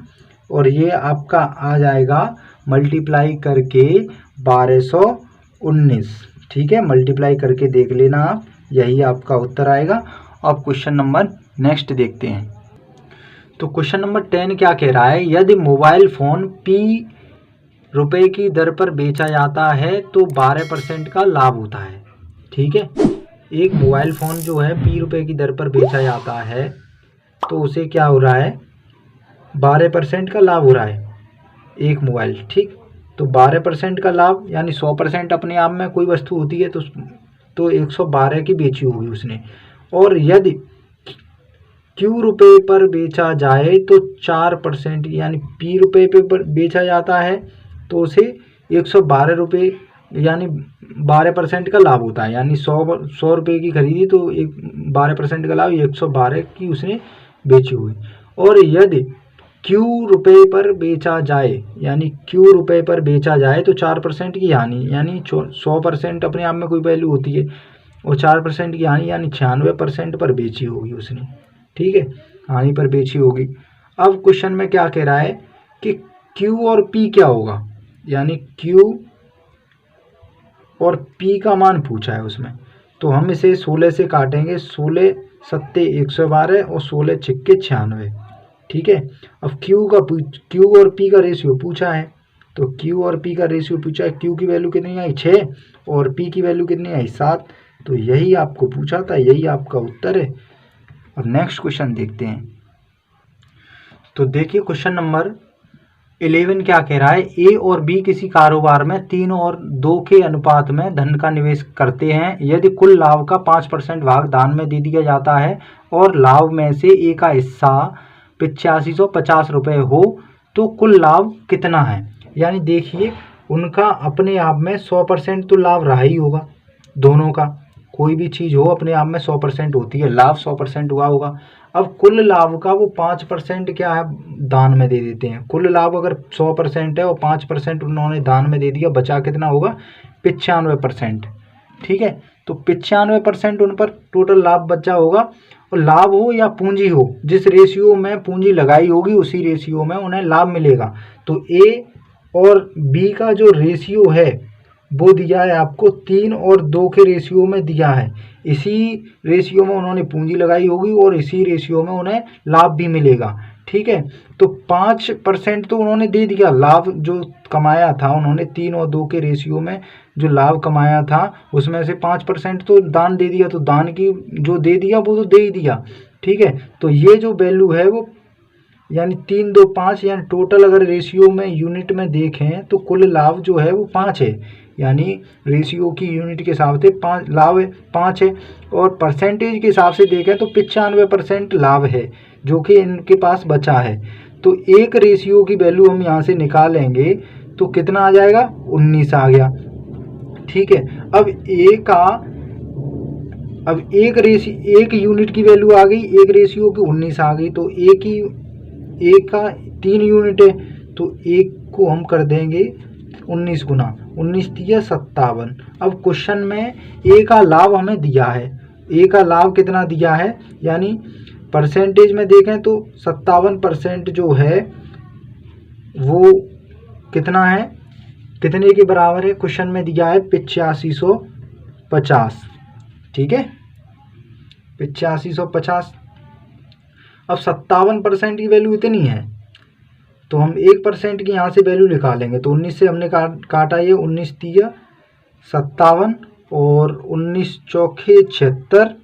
और ये आपका आ जाएगा मल्टीप्लाई करके 1219। ठीक है, मल्टीप्लाई करके देख लेना आप, यही आपका उत्तर आएगा। अब क्वेश्चन नंबर नेक्स्ट देखते हैं। तो क्वेश्चन नंबर 10 क्या कह रहा है, यदि मोबाइल फ़ोन P रुपए की दर पर बेचा जाता है तो 12% का लाभ होता है। ठीक है, एक मोबाइल फ़ोन जो है P रुपए की दर पर बेचा जाता है तो उसे क्या हो रहा है, 12% का लाभ हो रहा है एक मोबाइल। ठीक, तो 12% का लाभ यानी 100% अपने आप में कोई वस्तु होती है तो 112 की बेची होगी उसने। और यदि Q रुपए पर बेचा जाए तो 4% यानी P रुपए पे बेचा जाता है तो उसे 112 रुपये यानी 12% का लाभ होता है। यानी 100 रुपये की खरीदी तो 12% का लाभ 112 की उसने बेची हुई। और यदि Q रुपये पर बेचा जाए यानी Q रुपये पर बेचा जाए तो 4% की हानि, यानी 100% अपने आप में कोई वैल्यू होती है और 4% की हानि यानी 96% पर बेची होगी उसने। ठीक है, हानि पर बेची होगी। अब क्वेश्चन में क्या कह रहा है कि Q और P क्या होगा, यानी Q और P का मान पूछा है उसमें। तो हम इसे 16 से काटेंगे, 16 सत्ते 112 और 16 छिक्के 96। ठीक है, अब Q और P का रेशियो पूछा है, तो Q और P का रेशियो पूछा है। Q की वैल्यू कितनी आई 6 और P की वैल्यू कितनी आई 7। तो यही आपको पूछा था, यही आपका उत्तर है। अब नेक्स्ट क्वेश्चन देखते हैं। तो देखिए क्वेश्चन नंबर 11 क्या कह रहा है, ए और बी किसी कारोबार में 3 और 2 के अनुपात में धन का निवेश करते हैं। यदि कुल लाभ का 5% भाग दान में दे दिया जाता है और लाभ में से ए का हिस्सा 8550 रुपये हो तो कुल लाभ कितना है। यानी देखिए उनका अपने आप में 100% तो लाभ रहा ही होगा, दोनों का कोई भी चीज़ हो अपने आप में 100% होती है, लाभ 100% हुआ होगा। अब कुल लाभ का वो 5% क्या है, दान में दे देते हैं। कुल लाभ अगर 100% है और 5% उन्होंने दान में दे दिया, बचा कितना होगा 95%। ठीक है, तो 95% उन पर टोटल लाभ बचा होगा। और लाभ हो या पूंजी हो, जिस रेशियो में पूंजी लगाई होगी उसी रेशियो में उन्हें लाभ मिलेगा। तो ए और बी का जो रेशियो है वो दिया है आपको 3 और 2 के रेशियो में दिया है। इसी रेशियो में उन्होंने पूंजी लगाई होगी और इसी रेशियो में उन्हें लाभ भी मिलेगा। ठीक है, तो 5% तो उन्होंने दे दिया, लाभ जो कमाया था उन्होंने 3 और 2 के रेशियो में जो लाभ कमाया था उसमें से 5% तो दान दे दिया, तो दान की जो दे दिया वो तो दे ही दिया। ठीक है, तो ये जो वैल्यू है वो यानी 3 2 5 यानी टोटल अगर रेशियो में यूनिट में देखें तो कुल लाभ जो है वो 5 है। यानी रेशियो की यूनिट के हिसाब से 5 लाभ है 5 है, और परसेंटेज के हिसाब से देखें तो 95% लाभ है जो कि इनके पास बचा है। तो एक रेशियो की वैल्यू हम यहाँ से निकालेंगे तो कितना आ जाएगा 19 आ गया। ठीक है, अब एक यूनिट की वैल्यू आ गई, एक रेशियो की 19 आ गई। तो एक का 3 यूनिट है तो एक को हम कर देंगे 19 गुना 19 दिया 57। अब क्वेश्चन में ए का लाभ हमें दिया है, ए का लाभ कितना दिया है यानी परसेंटेज में देखें तो 57% जो है वो कितना है, कितने के बराबर है, क्वेश्चन में दिया है 8550। ठीक है, 8550। अब 57% की वैल्यू इतनी है तो हम 1% की यहाँ से वैल्यू निकालेंगे। तो 19 से हमने काटा, ये 19 दिया 57 और 19 चौके 76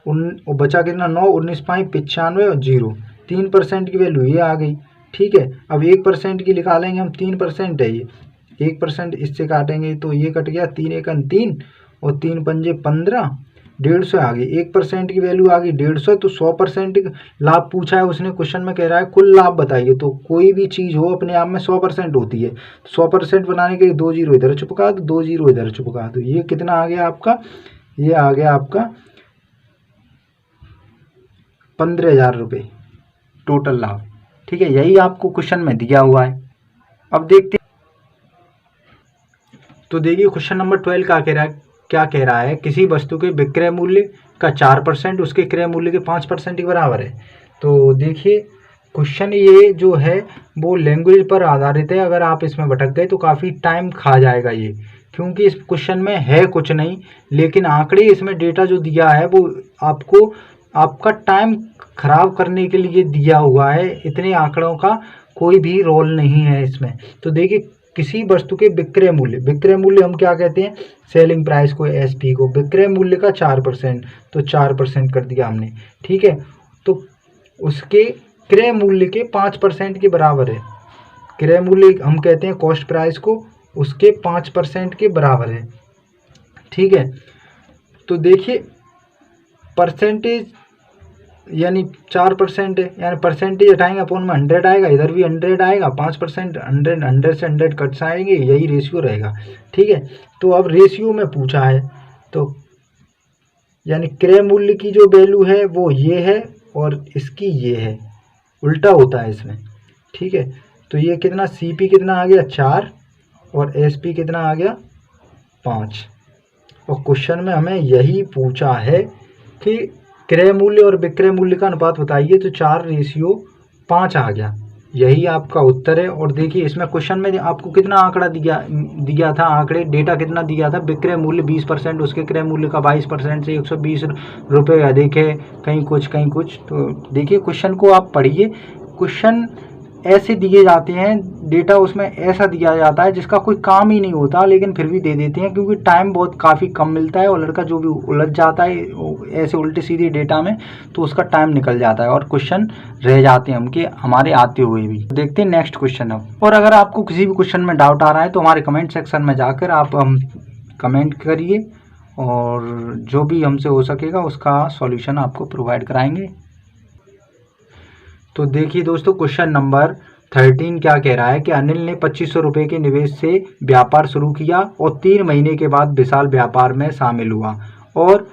और बचा कितना 9, 19 5 95 और 0, 3% की वैल्यू ये आ गई। ठीक है। अब 1% की निकालेंगे हम, 3% है ये, 1% इससे काटेंगे तो ये कट गया, 3 एकम 3 और 3 पंजे 15, 150 आ गई। 1% की वैल्यू आ गई 150। तो 100% लाभ पूछा है उसने, क्वेश्चन में कह रहा है कुल लाभ बताइए। तो कोई भी चीज़ हो अपने आप में 100% होती है। 100% बनाने के लिए 2 जीरो इधर चिपका दो, 2 जीरो इधर चिपका दो। ये कितना आ गया आपका, ये आ गया आपका 15,000 रुपये टोटल लाभ। ठीक है, यही आपको क्वेश्चन में दिया हुआ है। अब देखते, तो देखिए क्वेश्चन नंबर 12 क्या कह रहा है, किसी वस्तु के विक्रय मूल्य का 4% उसके क्रय मूल्य के 5% के बराबर है। तो देखिए क्वेश्चन ये जो है वो लैंग्वेज पर आधारित है। अगर आप इसमें भटक गए तो काफ़ी टाइम खा जाएगा ये, क्योंकि इस क्वेश्चन में है कुछ नहीं, लेकिन आंकड़े इसमें डेटा जो दिया है वो आपको आपका टाइम खराब करने के लिए दिया हुआ है। इतने आंकड़ों का कोई भी रोल नहीं है इसमें। तो देखिए किसी वस्तु के विक्रय मूल्य हम क्या कहते हैं, सेलिंग प्राइस को, एसपी को, विक्रय मूल्य का 4%, तो 4% कर दिया हमने। ठीक है, तो उसके क्रय मूल्य के 5% के बराबर है। क्रय मूल्य हम कहते हैं कॉस्ट प्राइस को, उसके 5% के बराबर है। ठीक है, तो देखिए परसेंटेज यानी 4% है, यानी परसेंटेज हटाएंगे अपन में 100 आएगा, इधर भी 100 आएगा, 5% 100 से 100 कट जाएंगे, यही रेशियो रहेगा। ठीक है, तो अब रेशियो में पूछा है, तो यानी क्रय मूल्य की जो वैल्यू है वो ये है और इसकी ये है, उल्टा होता है इसमें। ठीक है, तो ये कितना, सीपी कितना आ गया 4 और एसपी कितना आ गया 5। और क्वेश्चन में हमें यही पूछा है कि क्रय मूल्य और विक्रय मूल्य का अनुपात बताइए, तो 4:5 आ गया, यही आपका उत्तर है। और देखिए इसमें क्वेश्चन में आपको कितना आंकड़ा दिया था, आंकड़े डेटा कितना दिया था, विक्रय मूल्य 20%, उसके क्रय मूल्य का 22% से 120 रुपये अधिक है, कहीं कुछ। तो देखिए क्वेश्चन को आप पढ़िए, क्वेश्चन ऐसे दिए जाते हैं, डेटा उसमें ऐसा दिया जाता है जिसका कोई काम ही नहीं होता, लेकिन फिर भी दे देते हैं क्योंकि टाइम बहुत काफ़ी कम मिलता है, और लड़का जो भी उलझ जाता है ऐसे उल्टे सीधे डेटा में, तो उसका टाइम निकल जाता है और क्वेश्चन रह जाते हैं उनके हमारे आते हुए भी। देखते हैं नेक्स्ट क्वेश्चन अब। और अगर आपको किसी भी क्वेश्चन में डाउट आ रहा है तो हमारे कमेंट सेक्शन में जाकर आप कमेंट करिए, और जो भी हमसे हो सकेगा उसका सॉल्यूशन आपको प्रोवाइड कराएंगे। तो देखिए दोस्तों क्वेश्चन नंबर 13 क्या कह रहा है कि अनिल ने 2500 रुपये के निवेश से व्यापार शुरू किया और 3 महीने के बाद विशाल व्यापार में शामिल हुआ और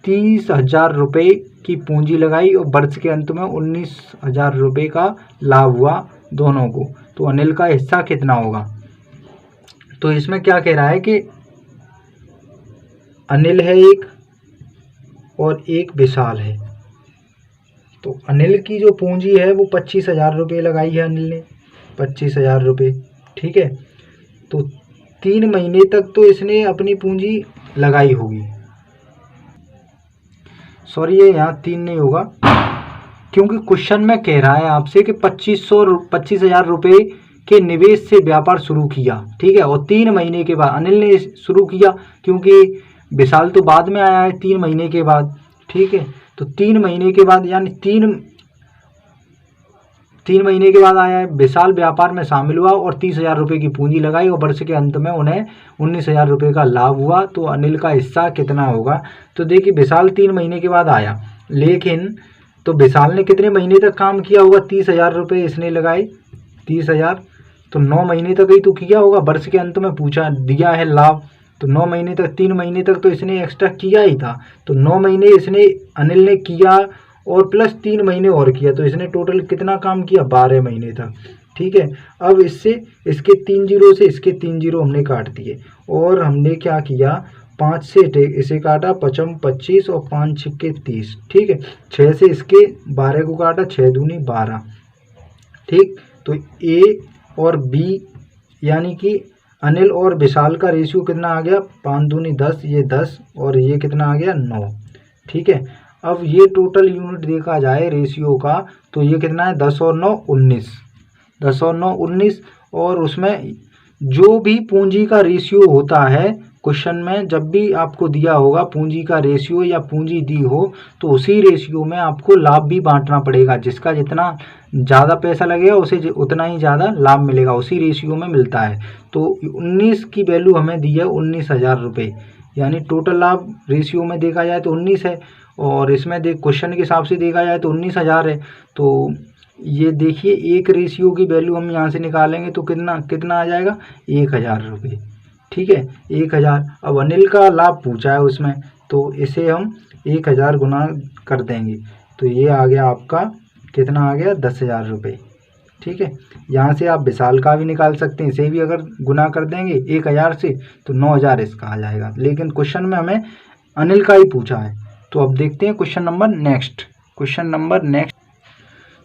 30,000 रुपये की पूंजी लगाई और वर्ष के अंत में 19,000 रुपये का लाभ हुआ दोनों को। तो अनिल का हिस्सा कितना होगा। तो इसमें क्या कह रहा है कि अनिल है एक और एक विशाल है। तो अनिल की जो पूंजी है वो 25,000 रुपये लगाई है अनिल ने, 25,000 रुपये। ठीक है, तो 3 महीने तक तो इसने अपनी पूंजी लगाई होगी, सॉरी ये यहाँ 3 नहीं होगा, क्योंकि क्वेश्चन में कह रहा है आपसे कि 25,000 रुपये के निवेश से व्यापार शुरू किया। ठीक है, और 3 महीने के बाद अनिल ने शुरू किया, क्योंकि विशाल तो बाद में आया है 3 महीने के बाद। ठीक है, तो 3 महीने के बाद यानी 3 महीने के बाद आया है, विशाल व्यापार में शामिल हुआ और 30,000 रुपये की पूंजी लगाई और वर्ष के अंत में उन्हें 19,000 रुपये का लाभ हुआ। तो अनिल का हिस्सा कितना होगा। तो देखिए विशाल 3 महीने के बाद आया, लेकिन तो विशाल ने कितने महीने तक काम किया होगा, 30,000 रुपये इसने लगाए, 30,000, तो 9 महीने तक ही तो किया होगा। वर्ष के अंत में पूछा दिया है लाभ, तो 9 महीने तक, 3 महीने तक तो इसने एक्स्ट्रा किया ही था, तो 9 महीने इसने अनिल ने किया और प्लस 3 महीने और किया, तो इसने टोटल कितना काम किया, 12 महीने तक। ठीक है, अब इससे इसके 3 जीरो से इसके 3 जीरो हमने काट दिए और हमने क्या किया, 5 से इसे काटा, 55 25 और 5 छिक्के 30। ठीक है, 6 से इसके 12 को काटा, 6 दूनी 12। ठीक, तो ए और बी यानी कि अनिल और विशाल का रेशियो कितना आ गया, 5 दूनी 10, ये 10 और ये कितना आ गया 9। ठीक है, अब ये टोटल यूनिट देखा जाए रेशियो का तो ये कितना है, 10 और 9 19, 10 और 9 19, और उसमें जो भी पूंजी का रेशियो होता है क्वेश्चन में जब भी आपको दिया होगा पूंजी का रेशियो या पूंजी दी हो तो उसी रेशियो में आपको लाभ भी बांटना पड़ेगा। जिसका जितना ज़्यादा पैसा लगेगा उसे उतना ही ज़्यादा लाभ मिलेगा, उसी रेशियो में मिलता है। तो 19 की वैल्यू हमें दी है 19,000 रुपये, यानी टोटल लाभ रेशियो में देखा जाए तो 19 है, और इसमें क्वेश्चन के हिसाब से देखा जाए तो 19,000 है। तो ये देखिए एक रेशियो की वैल्यू हम यहाँ से निकालेंगे तो कितना कितना आ जाएगा, 1,000 रुपये। ठीक है, 1,000। अब अनिल का लाभ पूछा है उसमें, तो इसे हम 1,000 गुना कर देंगे तो ये आ गया आपका कितना आ गया, 10,000 रुपये। ठीक है, यहाँ से आप विशाल का भी निकाल सकते हैं, इसे भी अगर गुना कर देंगे 1,000 से तो 9,000 इसका आ जाएगा। लेकिन क्वेश्चन में हमें अनिल का ही पूछा है। तो अब देखते हैं क्वेश्चन नंबर नेक्स्ट।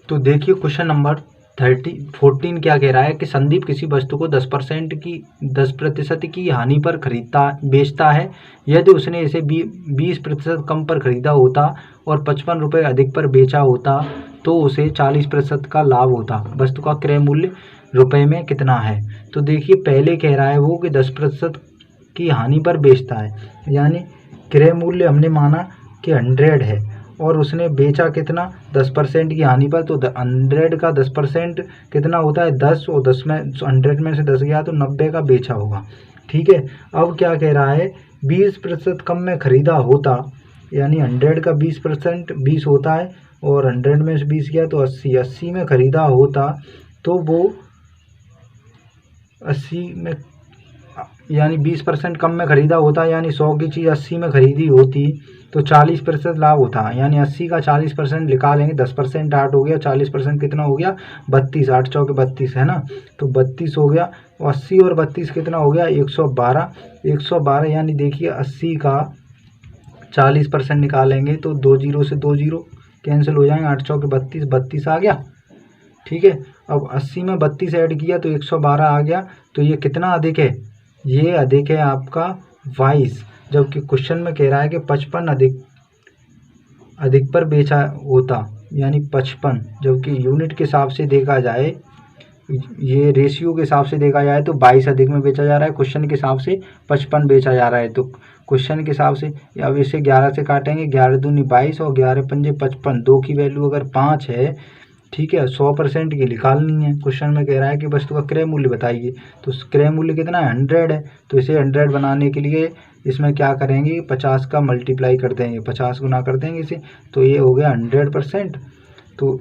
तो देखिए क्वेश्चन नंबर 14 क्या कह रहा है कि संदीप किसी वस्तु को 10% की हानि पर बेचता है। यदि उसने इसे 20% कम पर खरीदा होता और 55 रुपये अधिक पर बेचा होता तो उसे 40% का लाभ होता। वस्तु का क्रय मूल्य रुपए में कितना है। तो देखिए पहले कह रहा है वो कि 10% की हानि पर बेचता है, यानी क्रय मूल्य हमने माना कि 100 है और उसने बेचा कितना, 10% की हानि पर। तो 100 का 10% कितना होता है, 10, और 10 में 100 में से 10 गया तो 90 का बेचा होगा। ठीक है, अब क्या कह रहा है, 20% कम में खरीदा होता, यानी 100 का 20% 20 होता है और 100 में से 20 गया तो 80 में खरीदा होता तो वो 80 में, यानी 20% कम में खरीदा होता, यानी 100 की चीज़ 80 में खरीदी होती तो 40% लाभ होता। यानी 80 का 40% निकालेंगे, 10% 8 हो गया, 40% कितना हो गया, 32, 8 चौके 32 है ना, तो 32 हो गया। 80 और 32 कितना हो गया, 112, यानी देखिए 80 का 40% निकालेंगे तो 2 जीरो से 2 जीरो कैंसिल हो जाएंगे, 8 चौके 32, 32 आ गया। ठीक है, अब 80 में 32 ऐड किया तो 112 आ गया। तो ये कितना अधिक है, ये अधिक है आपका 22, जबकि क्वेश्चन में कह रहा है कि 55 अधिक पर बेचा होता, यानी 55, जबकि यूनिट के हिसाब से देखा जाए, ये रेशियो के हिसाब से देखा जाए तो 22 अधिक में बेचा जा रहा है, क्वेश्चन के हिसाब से 55 बेचा जा रहा है। तो क्वेश्चन के हिसाब से अब इसे 11 से काटेंगे, 11 दूनी 22 और 11 पंजे 55, 2 की वैल्यू अगर 5 है। ठीक है, 100% की निकालनी है। क्वेश्चन में कह रहा है कि वस्तु का क्रय मूल्य बताइए, तो क्रय मूल्य कितना है, 100 है। तो इसे 100 बनाने के लिए इसमें क्या करेंगे, 50 का मल्टीप्लाई कर देंगे, 50 गुना कर देंगे इसे, तो ये हो गया 100%। तो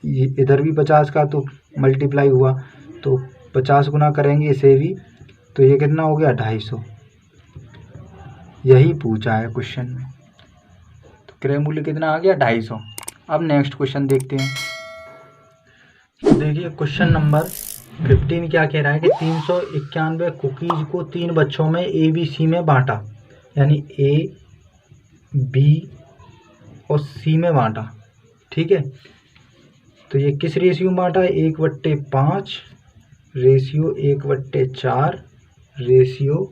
ये इधर भी 50 का तो मल्टीप्लाई हुआ, तो 50 गुना करेंगे इसे भी, तो ये कितना हो गया, 250। यही पूछा है क्वेश्चन में। तो क्रय मूल्य कितना आ गया, 250। अब नेक्स्ट क्वेश्चन देखते हैं। देखिए क्वेश्चन नंबर 15 क्या कह रहा है कि 391 कुकीज़ को 3 बच्चों में ABC में बांटा, यानी A, B और C में बांटा। ठीक है, तो ये किस रेशियो में बांटा है, 1/5 रेशियो 1/4 रेशियो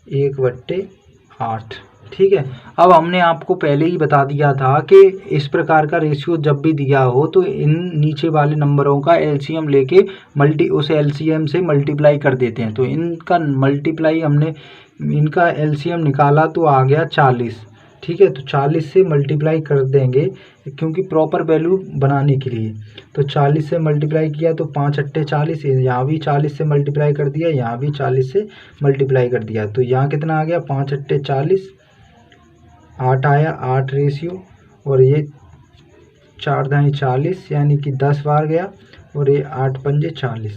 1/8। ठीक है, अब हमने आपको पहले ही बता दिया था कि इस प्रकार का रेशियो जब भी दिया हो तो इन नीचे वाले नंबरों का एलसीएम लेके उस एलसीएम से मल्टीप्लाई कर देते हैं। तो इनका मल्टीप्लाई हमने इनका एलसीएम निकाला तो आ गया 40। ठीक है, तो 40 से मल्टीप्लाई कर देंगे क्योंकि प्रॉपर वैल्यू बनाने के लिए। तो 40 से मल्टीप्लाई किया तो 5 अट्ठे 40, यहाँ भी 40 से मल्टीप्लाई कर दिया, यहाँ भी 40 से मल्टीप्लाई कर दिया। तो यहाँ कितना आ गया, 5 अट्ठे 40, 8 आया, 8 रेशियो, और ये 4 दाएँ 40, यानी कि 10 बार गया, और ये 8 पंजे 40,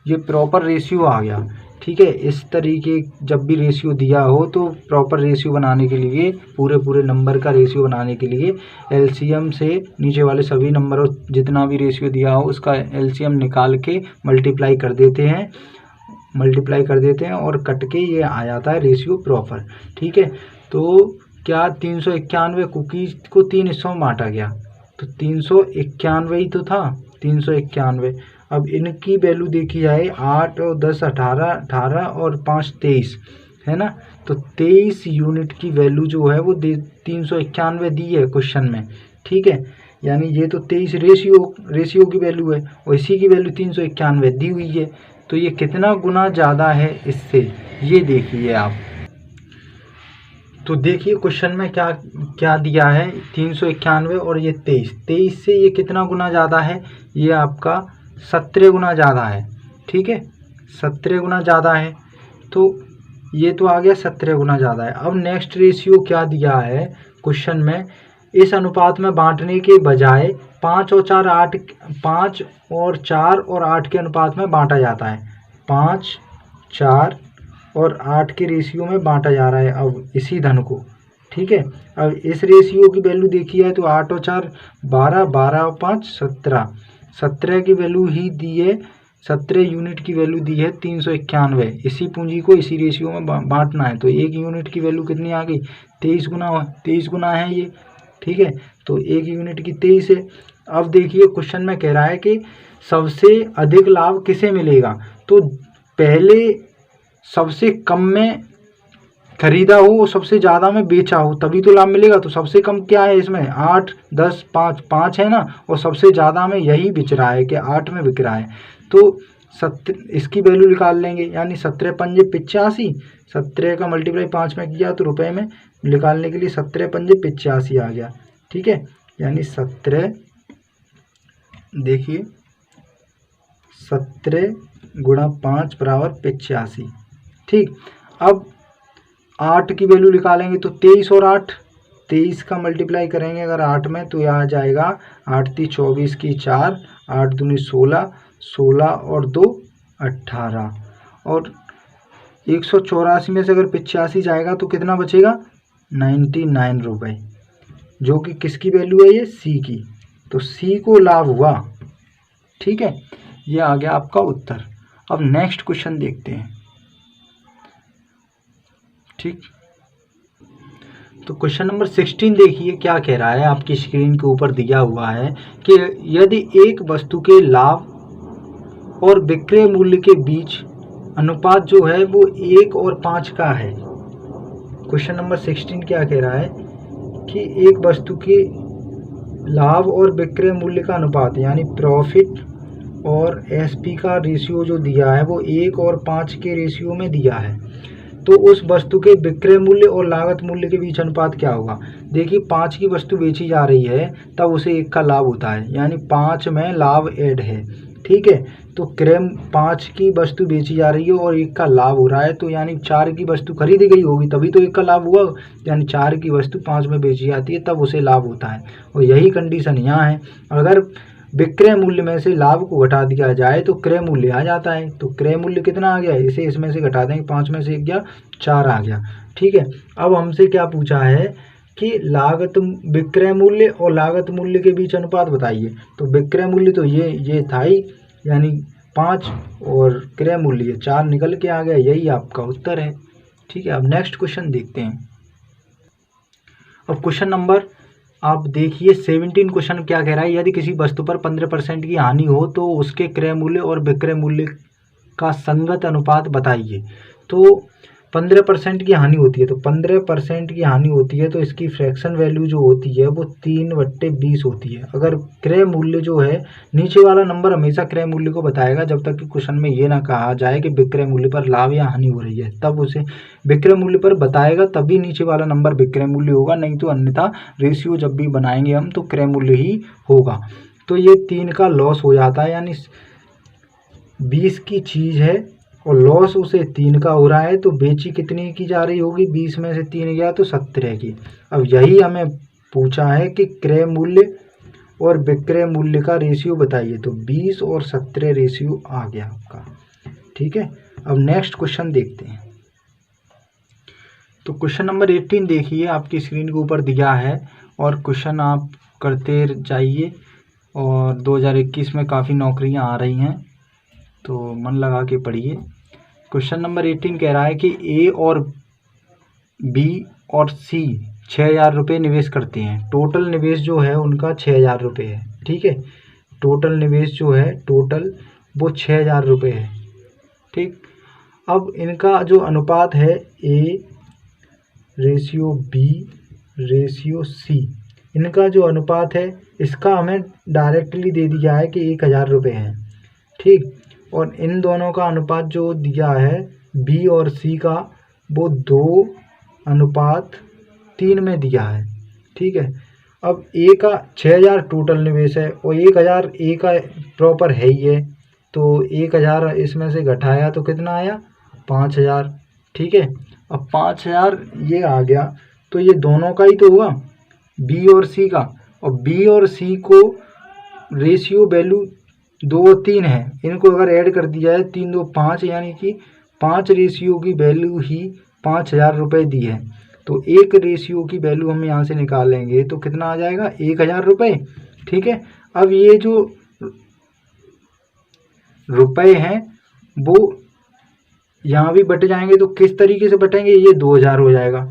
ये प्रॉपर रेशियो आ गया। ठीक है, इस तरीके जब भी रेशियो दिया हो तो प्रॉपर रेशियो बनाने के लिए, पूरे नंबर का रेशियो बनाने के लिए एलसीएम से नीचे वाले सभी नंबरों जितना भी रेशियो दिया हो उसका एलसीएम निकाल के मल्टीप्लाई कर देते हैं और कट के ये आ जाता है रेशियो प्रॉपर। ठीक है, तो क्या 391 कुकीज़ को 3 हिस्सों में बांटा गया, तो 391 ही तो था, 391। अब इनकी वैल्यू देखी जाए, 8 और 10 18 और 5 23 है ना, तो 23 यूनिट की वैल्यू जो है वो 391 दी है क्वेश्चन में। ठीक है, यानी ये तो 23 रेशियो की वैल्यू है और इसी की वैल्यू 391 दी हुई है। तो ये कितना गुना ज़्यादा है इससे, ये देखिए आप। तो देखिए क्वेश्चन में क्या क्या दिया है, 391 और ये 23 से ये कितना गुना ज़्यादा है, ये आपका 17 गुना ज़्यादा है। ठीक है, 17 गुना ज़्यादा है, तो ये तो आ गया 17 गुना ज़्यादा है। अब नेक्स्ट रेशियो क्या दिया है क्वेश्चन में, इस अनुपात में बांटने के बजाय 5 और 4 के अनुपात में बांटा जाता है। 5, 4 और 8 के रेशियो में बांटा जा रहा है अब इसी धन को। ठीक है, अब इस रेशियो की वैल्यू देखी है तो 8 और 4 12, 12 और 5 17, 17 की वैल्यू ही दी है, 17 यूनिट की वैल्यू दी है 391। इसी पूंजी को इसी रेशियो में बांटना है, तो एक यूनिट की वैल्यू कितनी आ गई, 23 गुना है ये। ठीक है, तो एक यूनिट की 23 है। अब देखिए क्वेश्चन में कह रहा है कि सबसे अधिक लाभ किसे मिलेगा, तो पहले सबसे कम में खरीदा हो और सबसे ज़्यादा में बेचा हो तभी तो लाभ मिलेगा। तो सबसे कम क्या है इसमें, 8, 10, 5 है ना, और सबसे ज़्यादा में यही बिक रहा है कि 8 में बिक रहा है। तो इसकी वैल्यू निकाल लेंगे, यानी 17 पंजे 85, 17 का मल्टीप्लाई 5 में किया तो रुपए में निकालने के लिए 17 पंजे 85 आ गया। ठीक है, यानी 17, देखिए 17 गुणा 5 बराबर 85। ठीक, अब 8 की वैल्यू निकालेंगे तो 23 और 8, 23 का मल्टीप्लाई करेंगे अगर 8 में तो यहाँ आ जाएगा 8 × 24 की 4, 8 दूनी 16, 16 और 2 18, और 184 में से अगर 85 जाएगा तो कितना बचेगा, 99 रुपये, जो कि किसकी वैल्यू है, ये सी की। तो सी को लाभ हुआ। ठीक है, ये आ गया आपका उत्तर। अब नेक्स्ट क्वेश्चन देखते हैं। ठीक, तो क्वेश्चन नंबर 16 देखिए क्या कह रहा है, आपकी स्क्रीन के ऊपर दिया हुआ है कि यदि एक वस्तु के लाभ और विक्रय मूल्य के बीच अनुपात जो है वो 1 और 5 का है। क्वेश्चन नंबर 16 क्या कह रहा है कि एक वस्तु के लाभ और विक्रय मूल्य का अनुपात यानी प्रॉफिट और एसपी का रेशियो जो दिया है वो 1 और 5 के रेशियो में दिया है। तो उस वस्तु के विक्रय मूल्य और लागत मूल्य के बीच अनुपात क्या होगा। देखिए 5 की वस्तु बेची जा रही है तब उसे 1 का लाभ होता है, यानी 5 में लाभ ऐड है। ठीक है, तो क्रय 5 की वस्तु बेची जा रही है और 1 का लाभ हो रहा है, तो यानी 4 की वस्तु खरीदी गई होगी तभी तो 1 का लाभ हुआ, यानी 4 की वस्तु 5 में बेची जाती है तब उसे लाभ होता है। और यही कंडीशन यहाँ है, अगर विक्रय मूल्य में से लाभ को घटा दिया जाए तो क्रय मूल्य आ जाता है। तो क्रय मूल्य कितना आ गया, इसे इसमें से घटा देंगे, 5 में से 1 गया 4 आ गया। ठीक है, अब हमसे क्या पूछा है कि लागत विक्रय मूल्य और लागत मूल्य के बीच अनुपात बताइए। तो विक्रय मूल्य तो ये था ही, यानी 5 और क्रय मूल्य 4 निकल के आ गया, यही आपका उत्तर है। ठीक है, अब नेक्स्ट क्वेश्चन देखते हैं। अब क्वेश्चन नंबर आप देखिए 17 क्वेश्चन क्या कह रहा है, यदि किसी वस्तु पर 15% की हानि हो तो उसके क्रय मूल्य और विक्रय मूल्य का संगत अनुपात बताइए। तो 15% की हानि होती है, तो 15% की हानि होती है तो इसकी फ्रैक्शन वैल्यू जो होती है वो 3/20 होती है। अगर क्रय मूल्य जो है, नीचे वाला नंबर हमेशा क्रय मूल्य को बताएगा जब तक कि क्वेश्चन में ये ना कहा जाए कि विक्रय मूल्य पर लाभ या हानि हो रही है, तब उसे विक्रय मूल्य पर बताएगा तभी नीचे वाला नंबर विक्रय मूल्य होगा, नहीं तो अन्यथा रेशियो जब भी बनाएंगे हम तो क्रय मूल्य ही होगा। तो ये 3 का लॉस हो जाता है, यानी 20 की चीज़ है और लॉस उसे 3 का हो रहा है, तो बेची कितनी की जा रही होगी, 20 में से 3 गया तो 17 की। अब यही हमें पूछा है कि क्रय मूल्य और विक्रय मूल्य का रेशियो बताइए, तो 20 और 17 रेशियो आ गया आपका। ठीक है, अब नेक्स्ट क्वेश्चन देखते हैं। तो क्वेश्चन नंबर 18 देखिए, आपकी स्क्रीन के ऊपर दिया है और क्वेश्चन आप करते जाइए, और 2021 में काफ़ी नौकरियां आ रही हैं तो मन लगा के पढ़िए। क्वेश्चन नंबर 18 कह रहा है कि ए और बी और सी 6,000 रुपये निवेश करते हैं। टोटल निवेश जो है उनका 6,000 रुपये है। ठीक है, टोटल निवेश जो है टोटल वो 6,000 रुपये है। ठीक, अब इनका जो अनुपात है a ratio b ratio c, इनका जो अनुपात है इसका हमें डायरेक्टली दे दिया है कि 1,000 रुपये है। ठीक, और इन दोनों का अनुपात जो दिया है बी और सी का वो 2:1 3 में दिया है, ठीक है। अब ए का 6000 टोटल निवेश है और 1000 ए का प्रॉपर है ही है, तो 1000 इसमें से घटाया तो कितना आया 5000, ठीक है। अब 5000 ये आ गया तो ये दोनों का ही तो हुआ, बी और सी का, और बी और सी को रेशियो वैल्यू 2 और 3 है, इनको अगर ऐड कर दिया है 3 2 5, यानी कि 5 रेशियो की वैल्यू ही 5000 रुपये दी है, तो एक रेशियो की वैल्यू हम यहाँ से निकालेंगे तो कितना आ जाएगा 1000 रुपये, ठीक है। अब ये जो रुपए हैं वो यहाँ भी बट जाएंगे, तो किस तरीके से बटेंगे, ये 2000 हो जाएगा,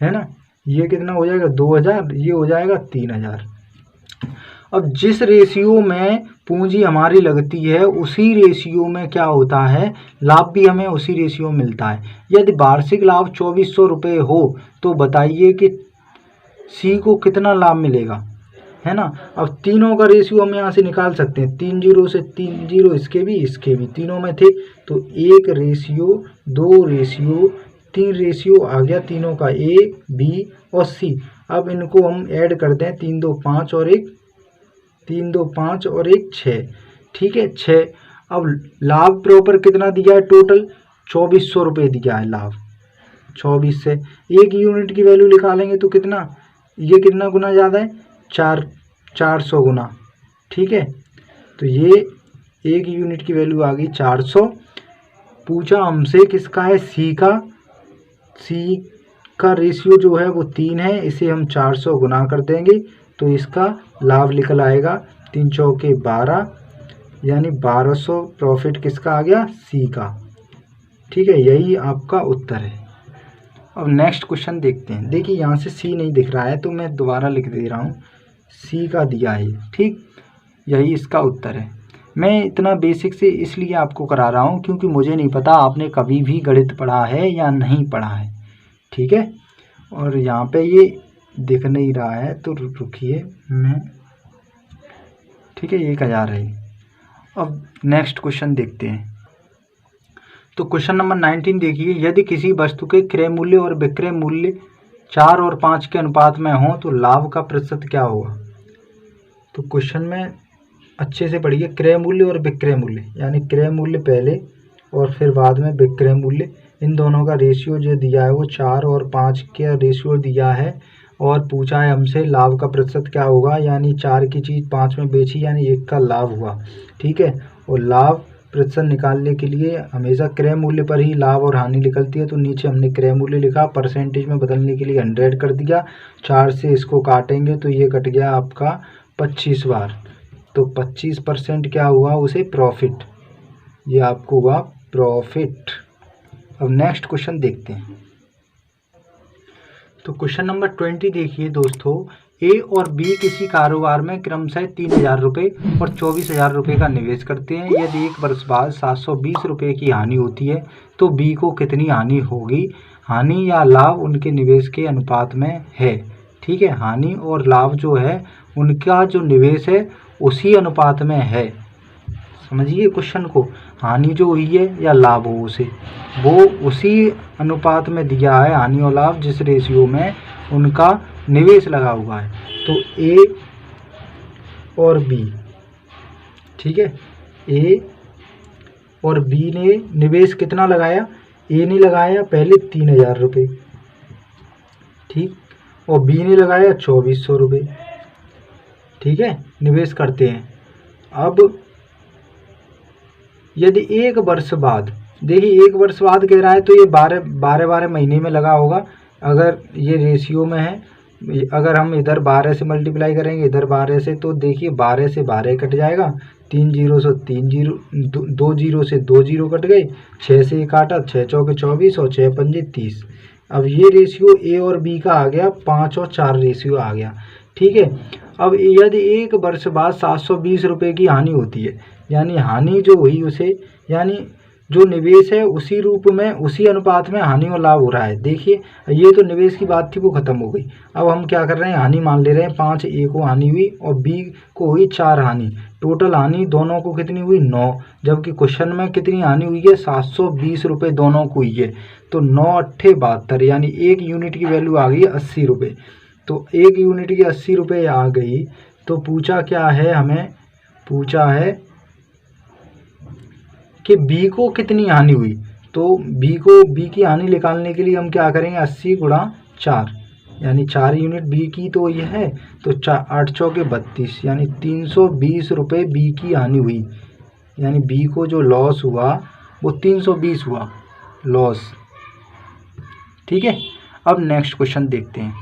है ना, ये कितना हो जाएगा 2000, ये हो जाएगा 3000। अब जिस रेशियो में पूंजी हमारी लगती है उसी रेशियो में क्या होता है, लाभ भी हमें उसी रेशियो में मिलता है। यदि वार्षिक लाभ 2400 रुपये हो तो बताइए कि सी को कितना लाभ मिलेगा, है ना। अब तीनों का रेशियो हम यहाँ से निकाल सकते हैं, 3 जीरो से 3 जीरो, इसके भी तीनों में थे, तो 1 रेशियो 2 रेशियो 3 रेशियो आ गया तीनों का, ए बी और सी। अब इनको हम ऐड करते हैं, 3 2 5 और 1, 3 2 5 और 1 6, ठीक है 6। अब लाभ प्रॉपर कितना दिया है, टोटल 2400 रुपये दिया है लाभ, 24 से 1 यूनिट की वैल्यू निकालेंगे तो कितना, ये कितना गुना ज़्यादा है, 400 गुना, ठीक है। तो ये 1 यूनिट की वैल्यू आ गई 400। पूछा हमसे किसका है, सी का, सी का रेशियो जो है वो 3 है, इसे हम 400 गुना कर देंगे तो इसका लाभ निकल आएगा 3 चौके 12, यानी 1200 प्रॉफिट किसका आ गया, सी का, ठीक है। यही आपका उत्तर है। अब नेक्स्ट क्वेश्चन देखते हैं। देखिए यहाँ से सी नहीं दिख रहा है तो मैं दोबारा लिख दे रहा हूँ, सी का दिया है, ठीक, यही इसका उत्तर है। मैं इतना बेसिक से इसलिए आपको करा रहा हूँ क्योंकि मुझे नहीं पता आपने कभी भी गणित पढ़ा है या नहीं पढ़ा है, ठीक है। और यहाँ पे ये दिख नहीं रहा है तो रुकिए मैं, ठीक है, 1000 है। अब नेक्स्ट क्वेश्चन देखते हैं। तो क्वेश्चन नंबर 19 देखिए, यदि किसी वस्तु के क्रय मूल्य और विक्रय मूल्य 4 और 5 के अनुपात में हो तो लाभ का प्रतिशत क्या होगा। तो क्वेश्चन में अच्छे से पढ़िए, क्रय मूल्य और विक्रय मूल्य, यानी क्रय मूल्य पहले और फिर बाद में विक्रय मूल्य, इन दोनों का रेशियो जो दिया है वो 4 और 5 का रेशियो दिया है, और पूछा है हमसे लाभ का प्रतिशत क्या होगा, यानी 4 की चीज़ 5 में बेची यानी 1 का लाभ हुआ, ठीक है। और लाभ प्रतिशत निकालने के लिए हमेशा क्रय मूल्य पर ही लाभ और हानि निकलती है, तो नीचे हमने क्रय मूल्य लिखा, परसेंटेज में बदलने के लिए 100 कर दिया, 4 से इसको काटेंगे तो ये कट गया आपका 25 बार, तो 25% क्या हुआ उसे प्रॉफिट, ये आपको हुआ प्रॉफिट। अब नेक्स्ट क्वेश्चन देखते हैं। तो क्वेश्चन नंबर 20 देखिए दोस्तों, ए और बी किसी कारोबार में क्रमशः 3000 रुपये और 24000 रुपये का निवेश करते हैं। यदि 1 वर्ष बाद 720 रुपये की हानि होती है तो बी को कितनी हानि होगी। हानि या लाभ उनके निवेश के अनुपात में है, ठीक है। हानि और लाभ जो है उनका जो निवेश है उसी अनुपात में है, समझिए क्वेश्चन को, हानि जो हुई है या लाभ हो उसे, वो उसी अनुपात में दिया है, हानि और लाभ जिस रेशियो में उनका निवेश लगा हुआ है। तो ए और बी, ठीक है, ए और बी ने निवेश कितना लगाया, ए ने लगाया पहले 3000 रुपये, ठीक, और बी ने लगाया 2400 रुपये, ठीक है, निवेश करते हैं। अब यदि 1 वर्ष बाद, देखिए 1 वर्ष बाद कह रहा है तो ये 12 महीने में लगा होगा, अगर ये रेशियो में है, अगर हम इधर 12 से मल्टीप्लाई करेंगे इधर 12 से, तो देखिए 12 से 12 कट जाएगा, 3 जीरो से 3 जीरो, 2 जीरो से 2 जीरो कट गए, 6 से 1 काटा, 6 चौके 24 और 6 पंजे 30। अब ये रेशियो ए और बी का आ गया, 5 और 4 रेशियो आ गया, ठीक है। अब यदि 1 वर्ष बाद 720 रुपये की हानि होती है, यानी हानि जो हुई उसे, यानी जो निवेश है उसी रूप में उसी अनुपात में हानि और लाभ हो रहा है। देखिए ये तो निवेश की बात थी, वो खत्म हो गई। अब हम क्या कर रहे हैं, हानि मान ले रहे हैं 5 ए को हानि हुई और बी को हुई 4 हानि। टोटल हानि दोनों को कितनी हुई 9, जबकि क्वेश्चन में कितनी हानि हुई है 720 रुपये दोनों को हुई है। तो 9 अट्ठे 72 यानी 1 यूनिट की वैल्यू आ गई 80 रुपये। तो 1 यूनिट की 80 रुपये आ गई। तो पूछा क्या है, हमें पूछा है कि बी को कितनी हानि हुई। तो बी की हानि निकालने के लिए हम क्या करेंगे, 80 गुणा 4 यानी 4 यूनिट बी की तो ये है। तो 8 चौके 32 यानी 320 रुपये बी की हानि हुई। यानी बी को जो लॉस हुआ वो 320 हुआ लॉस। ठीक है, अब नेक्स्ट क्वेश्चन देखते हैं।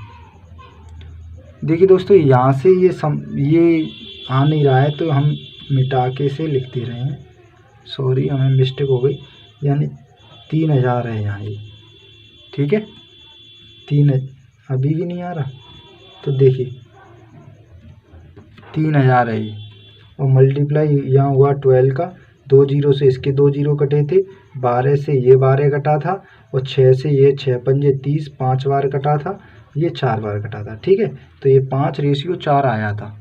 देखिए दोस्तों यहाँ से ये आ नहीं रहा है तो हम मिटा के से लिख दे रहे हैं, सॉरी हमें मिस्टेक हो गई। यानी 3000 है यहाँ ये, ठीक है। 3 अभी भी नहीं आ रहा, तो देखिए 3000 है ये, और मल्टीप्लाई यहाँ हुआ 12 का, 2 जीरो से इसके 2 जीरो कटे थे, 12 से ये 12 कटा था, और 6 से ये 6 पंजे 30 5 बार कटा था, ये 4 बार कटा था। ठीक है, तो ये 5:4 आया था,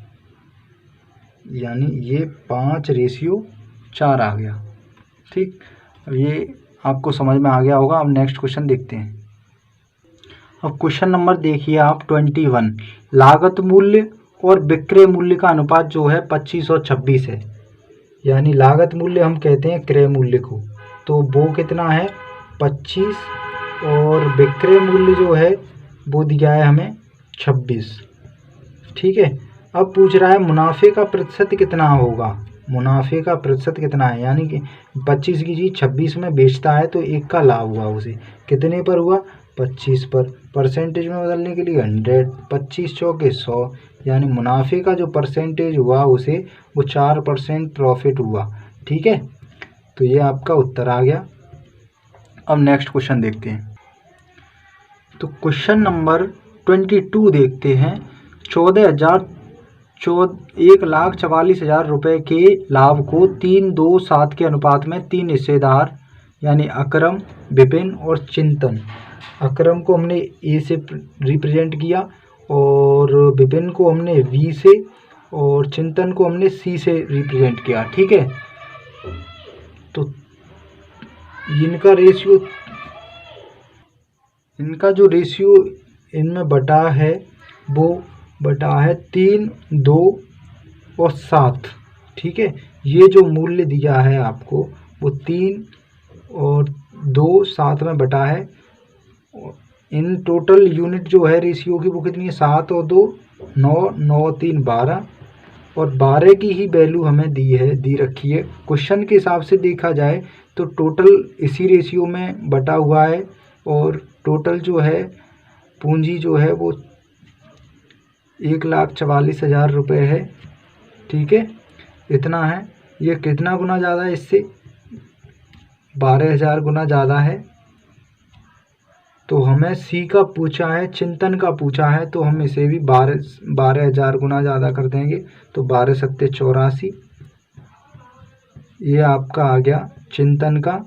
यानी ये 5:4 आ गया। ठीक, अब ये आपको समझ में आ गया होगा। अब नेक्स्ट क्वेश्चन देखते हैं। अब क्वेश्चन नंबर देखिए आप 21, लागत मूल्य और विक्रय मूल्य का अनुपात जो है 25 और 26 है। यानी लागत मूल्य हम कहते हैं क्रय मूल्य को, तो वो कितना है 25, और विक्रय मूल्य जो है वो दिया है हमें 26। ठीक है, अब पूछ रहा है मुनाफे का प्रतिशत कितना होगा। मुनाफे का प्रतिशत कितना है, यानी कि 25 की चीज़ 26 में बेचता है तो 1 का लाभ हुआ उसे, कितने पर हुआ 25 पर। परसेंटेज में बदलने के लिए 100, 25 चौके 100, यानी मुनाफे का जो परसेंटेज हुआ उसे वो 4% प्रॉफिट हुआ। ठीक है, तो ये आपका उत्तर आ गया। अब नेक्स्ट क्वेश्चन देखते हैं। तो क्वेश्चन नंबर 22 देखते हैं। 1,44,000 रुपये के लाभ को 3:2:7 के अनुपात में 3 हिस्सेदार यानी अकरम, विपिन और चिंतन। अकरम को हमने ए से रिप्रेजेंट किया, और विपिन को हमने वी से, और चिंतन को हमने सी से रिप्रेजेंट किया। ठीक है, तो इनका रेशियो, इनका जो रेशियो इनमें बटा है वो बटा है 3, 2 और 7। ठीक है, ये जो मूल्य दिया है आपको वो 3 और 2 7 में बटा है। इन टोटल यूनिट जो है रेशियो की वो कितनी है 7 और 2 9, 9 3 12, और 12 की ही वैल्यू हमें दी रखी है। क्वेश्चन के हिसाब से देखा जाए तो टोटल इसी रेशियो में बटा हुआ है, और टोटल जो है पूंजी जो है वो 1,44,000 रुपये है। ठीक है, इतना है। ये कितना गुना ज़्यादा है इससे, 12,000 गुना ज़्यादा है। तो हमें सी का पूछा है, चिंतन का पूछा है, तो हम इसे भी 12,000 गुना ज़्यादा कर देंगे, तो 12 सत्ते 84। ये आपका आ गया चिंतन का,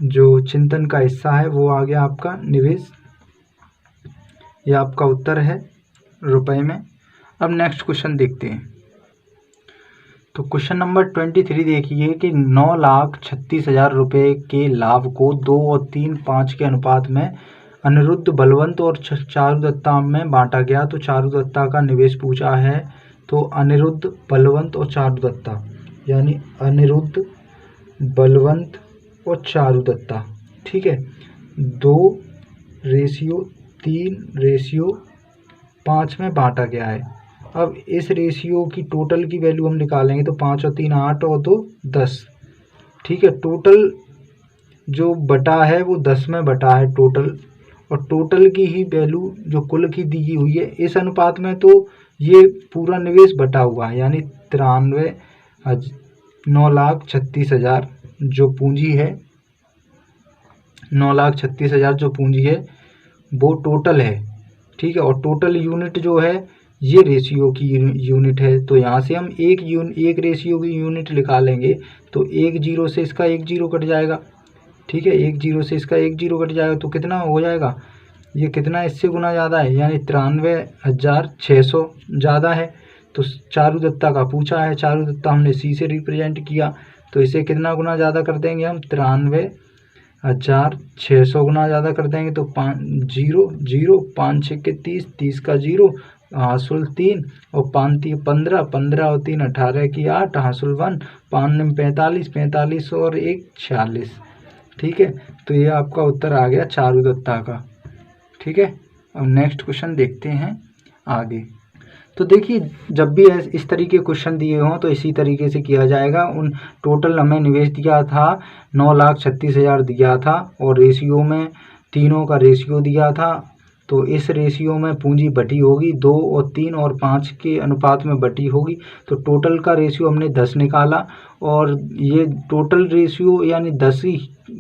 जो चिंतन का हिस्सा है वो आ गया आपका निवेश। ये आपका उत्तर है रुपए में। अब नेक्स्ट क्वेश्चन देखते हैं। तो क्वेश्चन नंबर 23 देखिए कि 9,36,000 रुपये के लाभ को 2 और 3 5 के अनुपात में अनिरुद्ध, बलवंत और चारुदत्ता में बांटा गया। तो चारुदत्ता का निवेश पूछा है, तो अनिरुद्ध, बलवंत और चारुदत्ता, यानी अनिरुद्ध, बलवंत और चारुदत्ता। ठीक है, 2:3:5 में बांटा गया है। अब इस रेशियो की टोटल की वैल्यू हम निकालेंगे, तो 5 और 3 8 और 2 10। ठीक है, टोटल जो बटा है वो 10 में बटा है टोटल, और टोटल की ही वैल्यू जो कुल की दी हुई है इस अनुपात में, तो ये पूरा निवेश बटा हुआ है, यानी 9,36,000 जो पूंजी है, 9,36,000 जो पूंजी है वो टोटल है। ठीक है, और टोटल यूनिट जो है ये रेशियो की यूनिट है, तो यहाँ से हम एक रेशियो की यूनिट निकालेंगे तो 1 0 से इसका 1 0 कट जाएगा। ठीक है, 1 0 से इसका 1 0 कट जाएगा तो कितना हो जाएगा, ये कितना इससे गुना ज़्यादा है, यानी 93,600 ज़्यादा है। तो चारुदत्ता का पूछा है, चारुदत्ता हमने सी से रिप्रेजेंट किया, तो इसे कितना गुना ज़्यादा कर देंगे हम, 93,600 गुना ज़्यादा कर देंगे। तो 5 0 0 5 6 के 30, 30 का 0, हासुल 3 और 5 3 15, 15 और 3 18 की 8, हासुल 1, 5 9 45, 45 और 1 46। ठीक है, तो ये आपका उत्तर आ गया चारुदत्ता का। ठीक है, अब नेक्स्ट क्वेश्चन देखते हैं आगे। तो देखिए, जब भी इस तरीके क्वेश्चन दिए हों तो इसी तरीके से किया जाएगा। उन टोटल हमें निवेश दिया था 9,36,000 दिया था, और रेशियो में तीनों का रेशियो दिया था। तो इस रेशियो में पूंजी बटी होगी 2 और 3 और 5 के अनुपात में बटी होगी। तो टोटल का रेशियो हमने 10 निकाला, और ये टोटल रेशियो यानी 10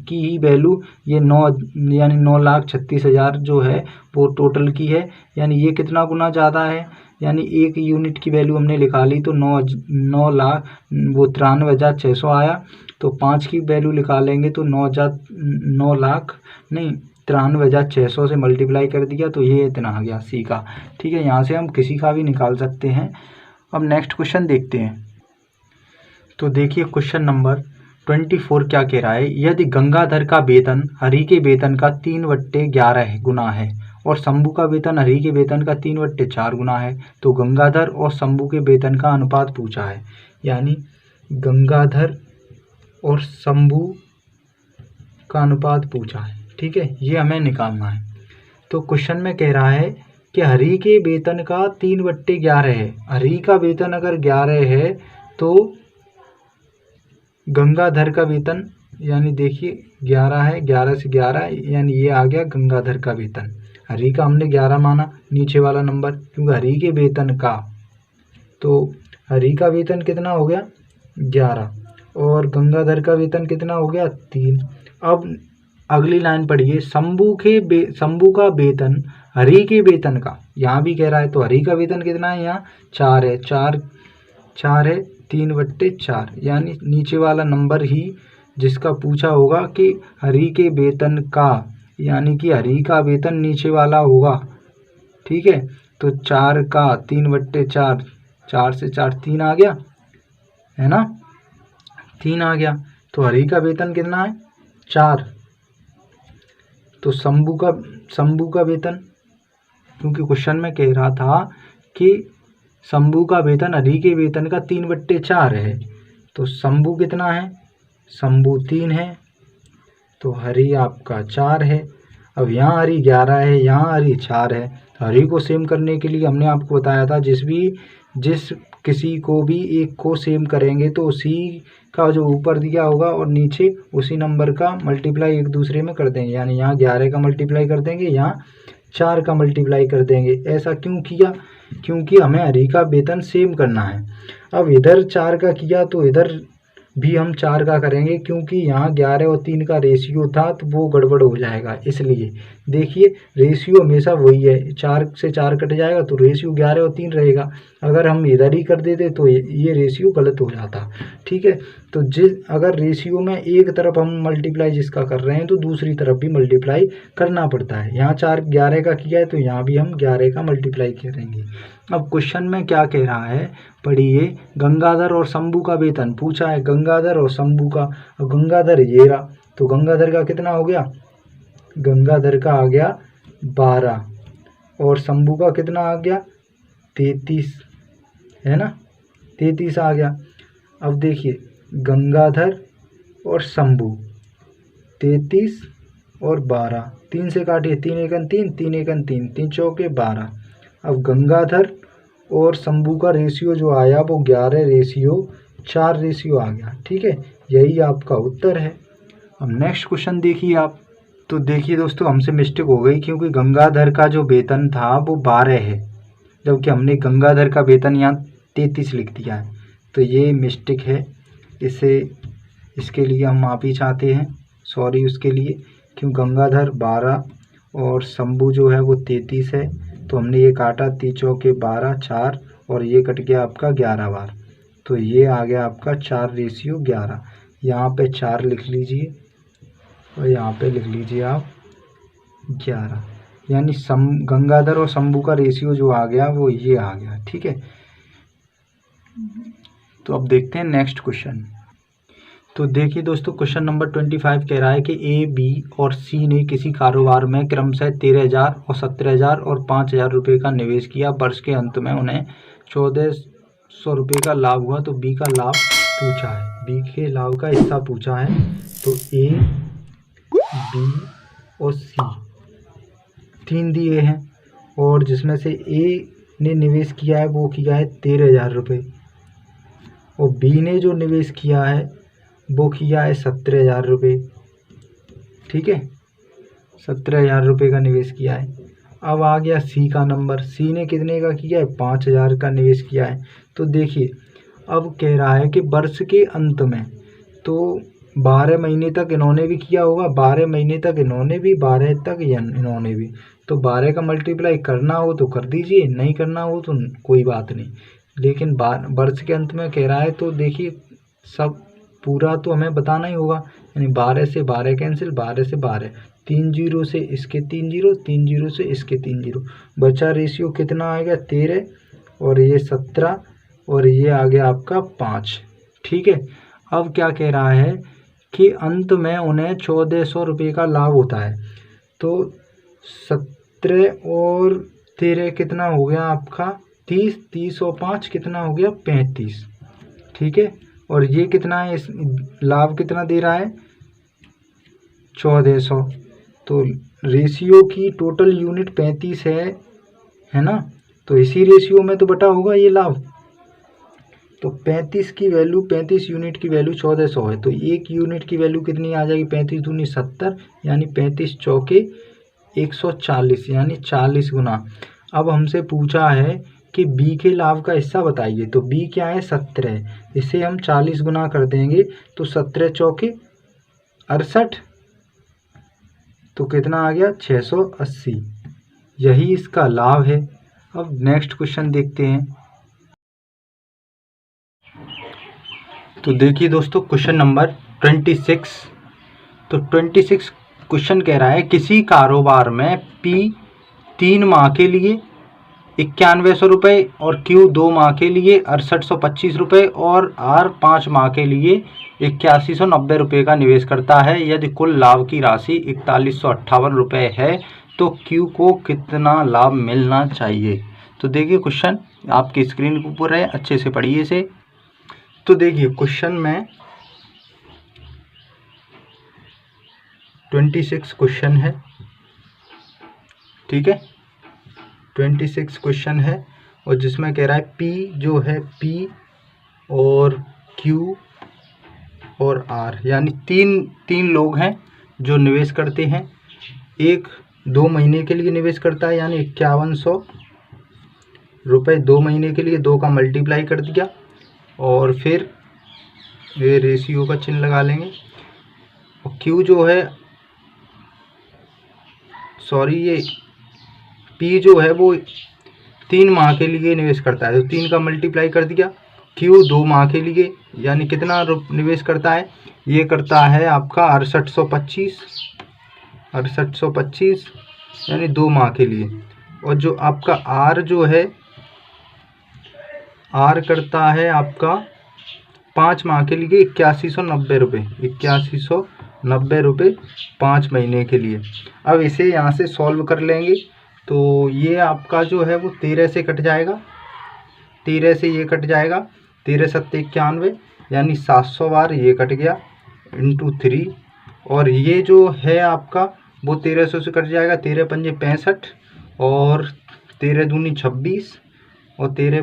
की ही वैल्यू ये 9 यानी 9,36,000 जो है वो टोटल की है। यानी ये कितना गुना ज़्यादा है, यानी एक यूनिट की वैल्यू हमने निकाली तो 93,600 आया। तो 5 की वैल्यू निकालेंगे तो 93,600 से मल्टीप्लाई कर दिया तो ये इतना आ गया सी का। ठीक है, यहाँ से हम किसी का भी निकाल सकते हैं। अब नेक्स्ट क्वेश्चन देखते हैं। तो देखिए क्वेश्चन नंबर 24 क्या कह रहा है, यदि गंगाधर का वेतन हरि के वेतन का 3/11 गुना है और शंभू का वेतन हरि के वेतन का 3/4 गुना है, तो गंगाधर और शंभू के वेतन का अनुपात पूछा है। यानी गंगाधर और शंभू का अनुपात पूछा है। ठीक है, ये हमें निकालना है। तो क्वेश्चन में कह रहा है कि हरि के वेतन का 3/11 है। हरि का वेतन अगर 11 है तो गंगाधर का वेतन, यानी देखिए 11 है, 11 से 11 यानी ये आ गया गंगाधर का वेतन। हरि का हमने 11 माना, नीचे वाला नंबर, क्योंकि हरि के वेतन का, तो हरि का वेतन कितना हो गया 11 और गंगाधर का वेतन कितना हो गया 3। अब अगली लाइन पढ़िए, शंभू का वेतन हरि के वेतन का, यहाँ भी कह रहा है तो हरि का वेतन कितना है, यहाँ 4 है, 4 है 3/4, यानी नीचे वाला नंबर ही जिसका पूछा होगा कि हरि के वेतन का, यानी कि हरि का वेतन नीचे वाला होगा। ठीक है, तो 4 का 3/4, 4 से 4 3 आ गया है ना, 3 आ गया। तो हरि का वेतन कितना है 4। तो शंभू का वेतन, क्योंकि क्वेश्चन में कह रहा था कि शंभू का वेतन हरि के वेतन का 3/4 है, तो शंभू कितना है, शंभू 3 है, तो हरि आपका 4 है। अब यहाँ हरि 11 है, यहाँ हरि 4 है। हरि को सेम करने के लिए हमने आपको बताया था जिस किसी को भी एक को सेम करेंगे तो उसी का जो ऊपर दिया होगा और नीचे उसी नंबर का मल्टीप्लाई एक दूसरे में कर देंगे। यानी यहाँ 11 का मल्टीप्लाई कर देंगे, यहाँ 4 का मल्टीप्लाई कर देंगे। ऐसा क्यों किया, क्योंकि हमें हरि का वेतन सेम करना है। अब इधर 4 का किया तो इधर भी हम 4 का करेंगे, क्योंकि यहाँ 11 और 3 का रेशियो था तो वो गड़बड़ हो जाएगा। इसलिए देखिए रेशियो हमेशा वही है, 4 से 4 कट जाएगा तो रेशियो 11 और 3 रहेगा। अगर हम इधर ही कर देते तो ये रेशियो गलत हो जाता। ठीक है, तो अगर रेशियो में एक तरफ हम मल्टीप्लाई जिसका कर रहे हैं तो दूसरी तरफ भी मल्टीप्लाई करना पड़ता है। यहाँ 4 11 का किया है तो यहाँ भी हम 11 का मल्टीप्लाई करेंगे। अब क्वेश्चन में क्या कह रहा है पढ़िए, गंगाधर और शंभू का वेतन पूछा है, गंगाधर और शंभू का। और गंगाधर ये रहा, तो गंगाधर का कितना हो गया, गंगाधर का आ गया 12 और शंभू का कितना आ गया 33, है ना, 33 आ गया। अब देखिए गंगाधर और शंभू 33 और 12, 3 से काटिए, 3 एकन 3, 3 एकन 3, 3 चौके 12। अब गंगाधर और शंभू का रेशियो जो आया वो 11/4 रेशियो आ गया। ठीक है, यही आपका उत्तर है। अब नेक्स्ट क्वेश्चन देखिए आप। तो देखिए दोस्तों, हमसे मिस्टेक हो गई, क्योंकि गंगाधर का जो वेतन था वो 12 है, जबकि हमने गंगाधर का वेतन यहाँ 33 लिख दिया है। तो ये मिस्टेक है, इसके लिए हम माफ़ी चाहते हैं, सॉरी उसके लिए। क्यों गंगाधर 12 और शंभू जो है वो 33 है, तो हमने ये काटा 3 चौके 12 4 और ये कट गया आपका 11 बार, तो ये आ गया आपका 4:11। यहाँ पे 4 लिख लीजिए और यहाँ पे लिख लीजिए आप 11, यानी गंगाधर और शंभू का रेशियो जो आ गया वो ये आ गया। ठीक है, तो अब देखते हैं नेक्स्ट क्वेश्चन। तो देखिए दोस्तों, क्वेश्चन नंबर 25 कह रहा है कि ए, बी और सी ने किसी कारोबार में क्रमशः 13,000 और 17,000 और 5,000 रुपये का निवेश किया। वर्ष के अंत में उन्हें 1,400 रुपये का लाभ हुआ। तो बी का लाभ पूछा है, बी के लाभ का हिस्सा पूछा है। तो ए, बी और सी 3 दिए हैं और जिसमें से ए ने निवेश किया है वो किया है 13,000 रुपये और बी ने जो निवेश किया है वो किया है 17,000 रुपये। ठीक है, 17,000 रुपये का निवेश किया है। अब आ गया सी का नंबर, सी ने कितने का किया है 5,000 का निवेश किया है। तो देखिए अब कह रहा है कि वर्ष के अंत में, तो 12 महीने तक इन्होंने भी किया होगा, 12 महीने तक इन्होंने भी, 12 तक इन्होंने भी। तो 12 का मल्टीप्लाई करना हो तो कर दीजिए, नहीं करना हो तो कोई बात नहीं, लेकिन वर्ष के अंत में कह रहा है। तो देखिए सब पूरा तो हमें बताना ही होगा, यानी 12 से 12 कैंसिल, 12 से 12, 3 जीरो से इसके 3 जीरो, 3 जीरो से इसके 3 जीरो, बचा रेशियो कितना आ गया 13 और ये 17 और ये आ गया आपका 5। ठीक है, अब क्या कह रहा है कि अंत में उन्हें 1,400 रुपये का लाभ होता है। तो 17 और 13 कितना हो गया आपका 30, 30 और 5 कितना हो गया 35। ठीक है, और ये कितना है, इस लाभ कितना दे रहा है 1,400। तो रेशियो की टोटल यूनिट 35 है ना, तो इसी रेशियो में तो बटा होगा ये लाभ। तो 35 की वैल्यू, 35 यूनिट की वैल्यू 1,400 है, तो 1 यूनिट की वैल्यू कितनी आ जाएगी 35 दूनी 70, यानी 35 चौके 140, यानी 40 गुना। अब हमसे पूछा है कि बी के लाभ का हिस्सा बताइए, तो बी क्या है 17, इसे हम 40 गुना कर देंगे तो 17 चौके 68, तो कितना आ गया 680, यही इसका लाभ है। अब नेक्स्ट क्वेश्चन देखते हैं। तो देखिए दोस्तों, क्वेश्चन नंबर 26। तो 26 क्वेश्चन कह रहा है किसी कारोबार में पी 3 माह के लिए 9100 रुपये और क्यू 2 माह के लिए 6825 रुपये और आर 5 माह के लिए 8190 रुपये का निवेश करता है। यदि कुल लाभ की राशि 4158 रुपये है तो क्यू को कितना लाभ मिलना चाहिए। तो देखिए क्वेश्चन आपकी स्क्रीन के ऊपर है, अच्छे से पढ़िए इसे। तो देखिए क्वेश्चन में 26 क्वेश्चन है। ठीक है, 26 क्वेश्चन है और जिसमें कह रहा है पी जो है पी और क्यू और आर, यानी तीन लोग हैं जो निवेश करते हैं। एक 2 महीने के लिए निवेश करता है, यानी 5100 रुपये 2 महीने के लिए, 2 का मल्टीप्लाई कर दिया और फिर ये रेशियो का चिन्ह लगा लेंगे। और क्यू जो है, सॉरी, ये पी जो है वो 3 माह के लिए निवेश करता है, तो 3 का मल्टीप्लाई कर दिया। क्यू 2 माह के लिए, यानी कितना निवेश करता है, ये करता है आपका 6825 यानी 2 माह के लिए। और जो आपका आर जो है, आर करता है आपका 5 माह के लिए 8190 रुपये, 8190 रुपये 5 महीने के लिए। अब इसे यहाँ से सॉल्व कर लेंगे तो ये आपका जो है वो 13 से कट जाएगा, 13 से ये कट जाएगा, 13 सत्ते 91, यानी 700 बार ये कट गया इंटू 3। और ये जो है आपका वो 1300 से कट जाएगा, 13 पंजे 65 और 13 दूनी 26 और 13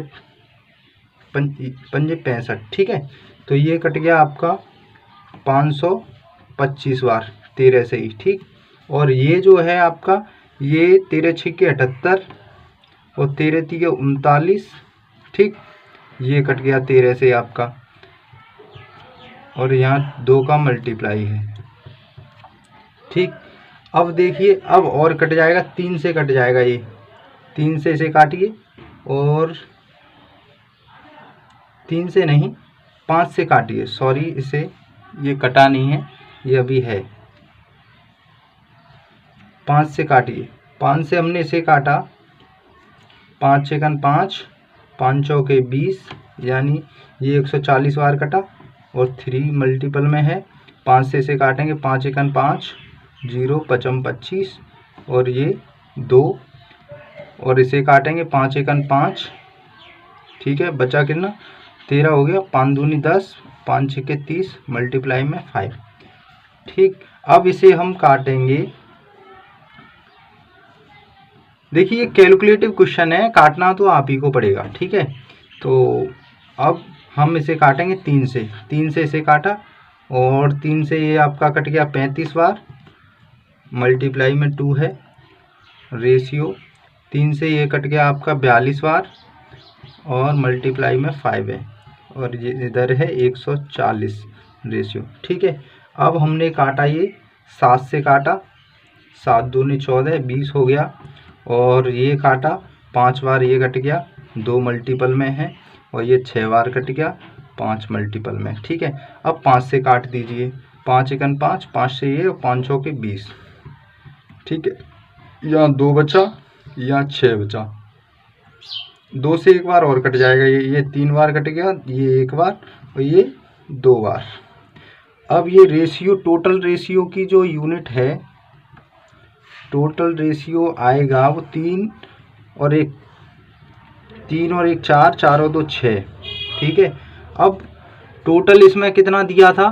पंजे 65। ठीक है, तो ये कट गया आपका 525 बार 13 से ही। ठीक, और ये जो है आपका ये 13 छक्के 78 और 13 तीगे 39। ठीक, ये कट गया 13 से आपका, और यहाँ 2 का मल्टीप्लाई है। ठीक, अब देखिए अब और कट जाएगा, 3 से कट जाएगा ये, 3 से इसे काटिए और 3 से नहीं 5 से काटिए, सॉरी इसे ये कटा नहीं है, ये अभी है। 5 से काटिए, 5 से हमने इसे काटा, 5 छेकन 5, 5 चौके 20, यानी ये 140 बार कटा और 3 मल्टीपल में है। 5 से इसे काटेंगे, 5 एकन 5, 0 पचम 25 और ये 2 और इसे काटेंगे 5 एकन 5, ठीक है। बचा कितना 13 हो गया, 5 दूनी 10, 5 छक्के 30 मल्टीप्लाई में 5, ठीक। अब इसे हम काटेंगे, देखिए ये कैलकुलेटिव क्वेश्चन है, काटना तो आप ही को पड़ेगा, ठीक है। तो अब हम इसे काटेंगे 3 से, 3 से इसे काटा और 3 से ये आपका कट गया 35 बार, मल्टीप्लाई में 2 है, रेशियो 3 से ये कट गया आपका 42 बार और मल्टीप्लाई में 5 है और ये इधर है 140 रेशियो, ठीक है। अब हमने काटा ये 7 से काटा, 7 दूनी 14 20 हो गया और ये काटा 5 बार, ये कट गया 2 मल्टीपल में है और ये 6 बार कट गया 5 मल्टीपल में, ठीक है। अब 5 से काट दीजिए, 5 एकन 5, 5 से ये और 5 चौके 20, ठीक है। यहाँ 2 बचा, यहाँ 6 बचा, 2 से एक बार और कट जाएगा, ये 3 बार कट गया, ये 1 बार और ये 2 बार। अब ये रेशियो, टोटल रेशियो की जो यूनिट है, टोटल रेशियो आएगा वो 3 और 1 4, 4 और 2 6, ठीक है। अब टोटल इसमें कितना दिया था,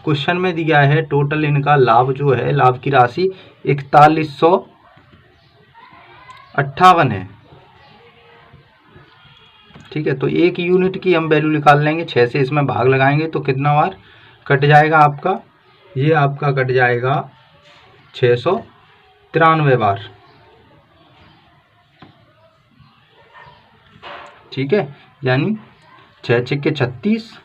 क्वेश्चन में दिया है टोटल इनका लाभ जो है, लाभ की राशि 4158 है, ठीक है। तो एक यूनिट की हम वैल्यू निकाल लेंगे, 6 से इसमें भाग लगाएंगे तो कितना बार कट जाएगा आपका, ये आपका कट जाएगा 693 बार, ठीक है। यानी 6 छक्के 36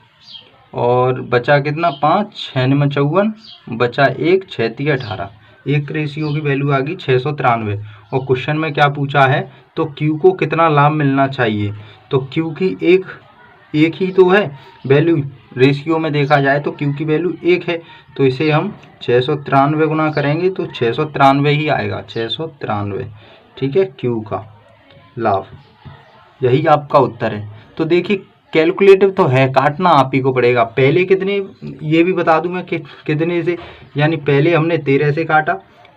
और बचा कितना 5, 6 में 54, बचा 1, 6 3 18, एक रेशियो की वैल्यू आ गई 693। और क्वेश्चन में क्या पूछा है, तो क्यू को कितना लाभ मिलना चाहिए, तो क्यू की एक ही तो है वैल्यू, रेशियो में देखा जाए तो क्यू की वैल्यू 1 है, तो इसे हम 693 गुना करेंगे तो 693 ही आएगा, 693, ठीक है, क्यू का लाभ। यही आपका उत्तर है। तो देखिए कैलकुलेटिव तो है, काटना आप ही को पड़ेगा। पहले कितने, ये भी बता दूं मैं कि कितने से, यानी पहले हमने 13 से काटा,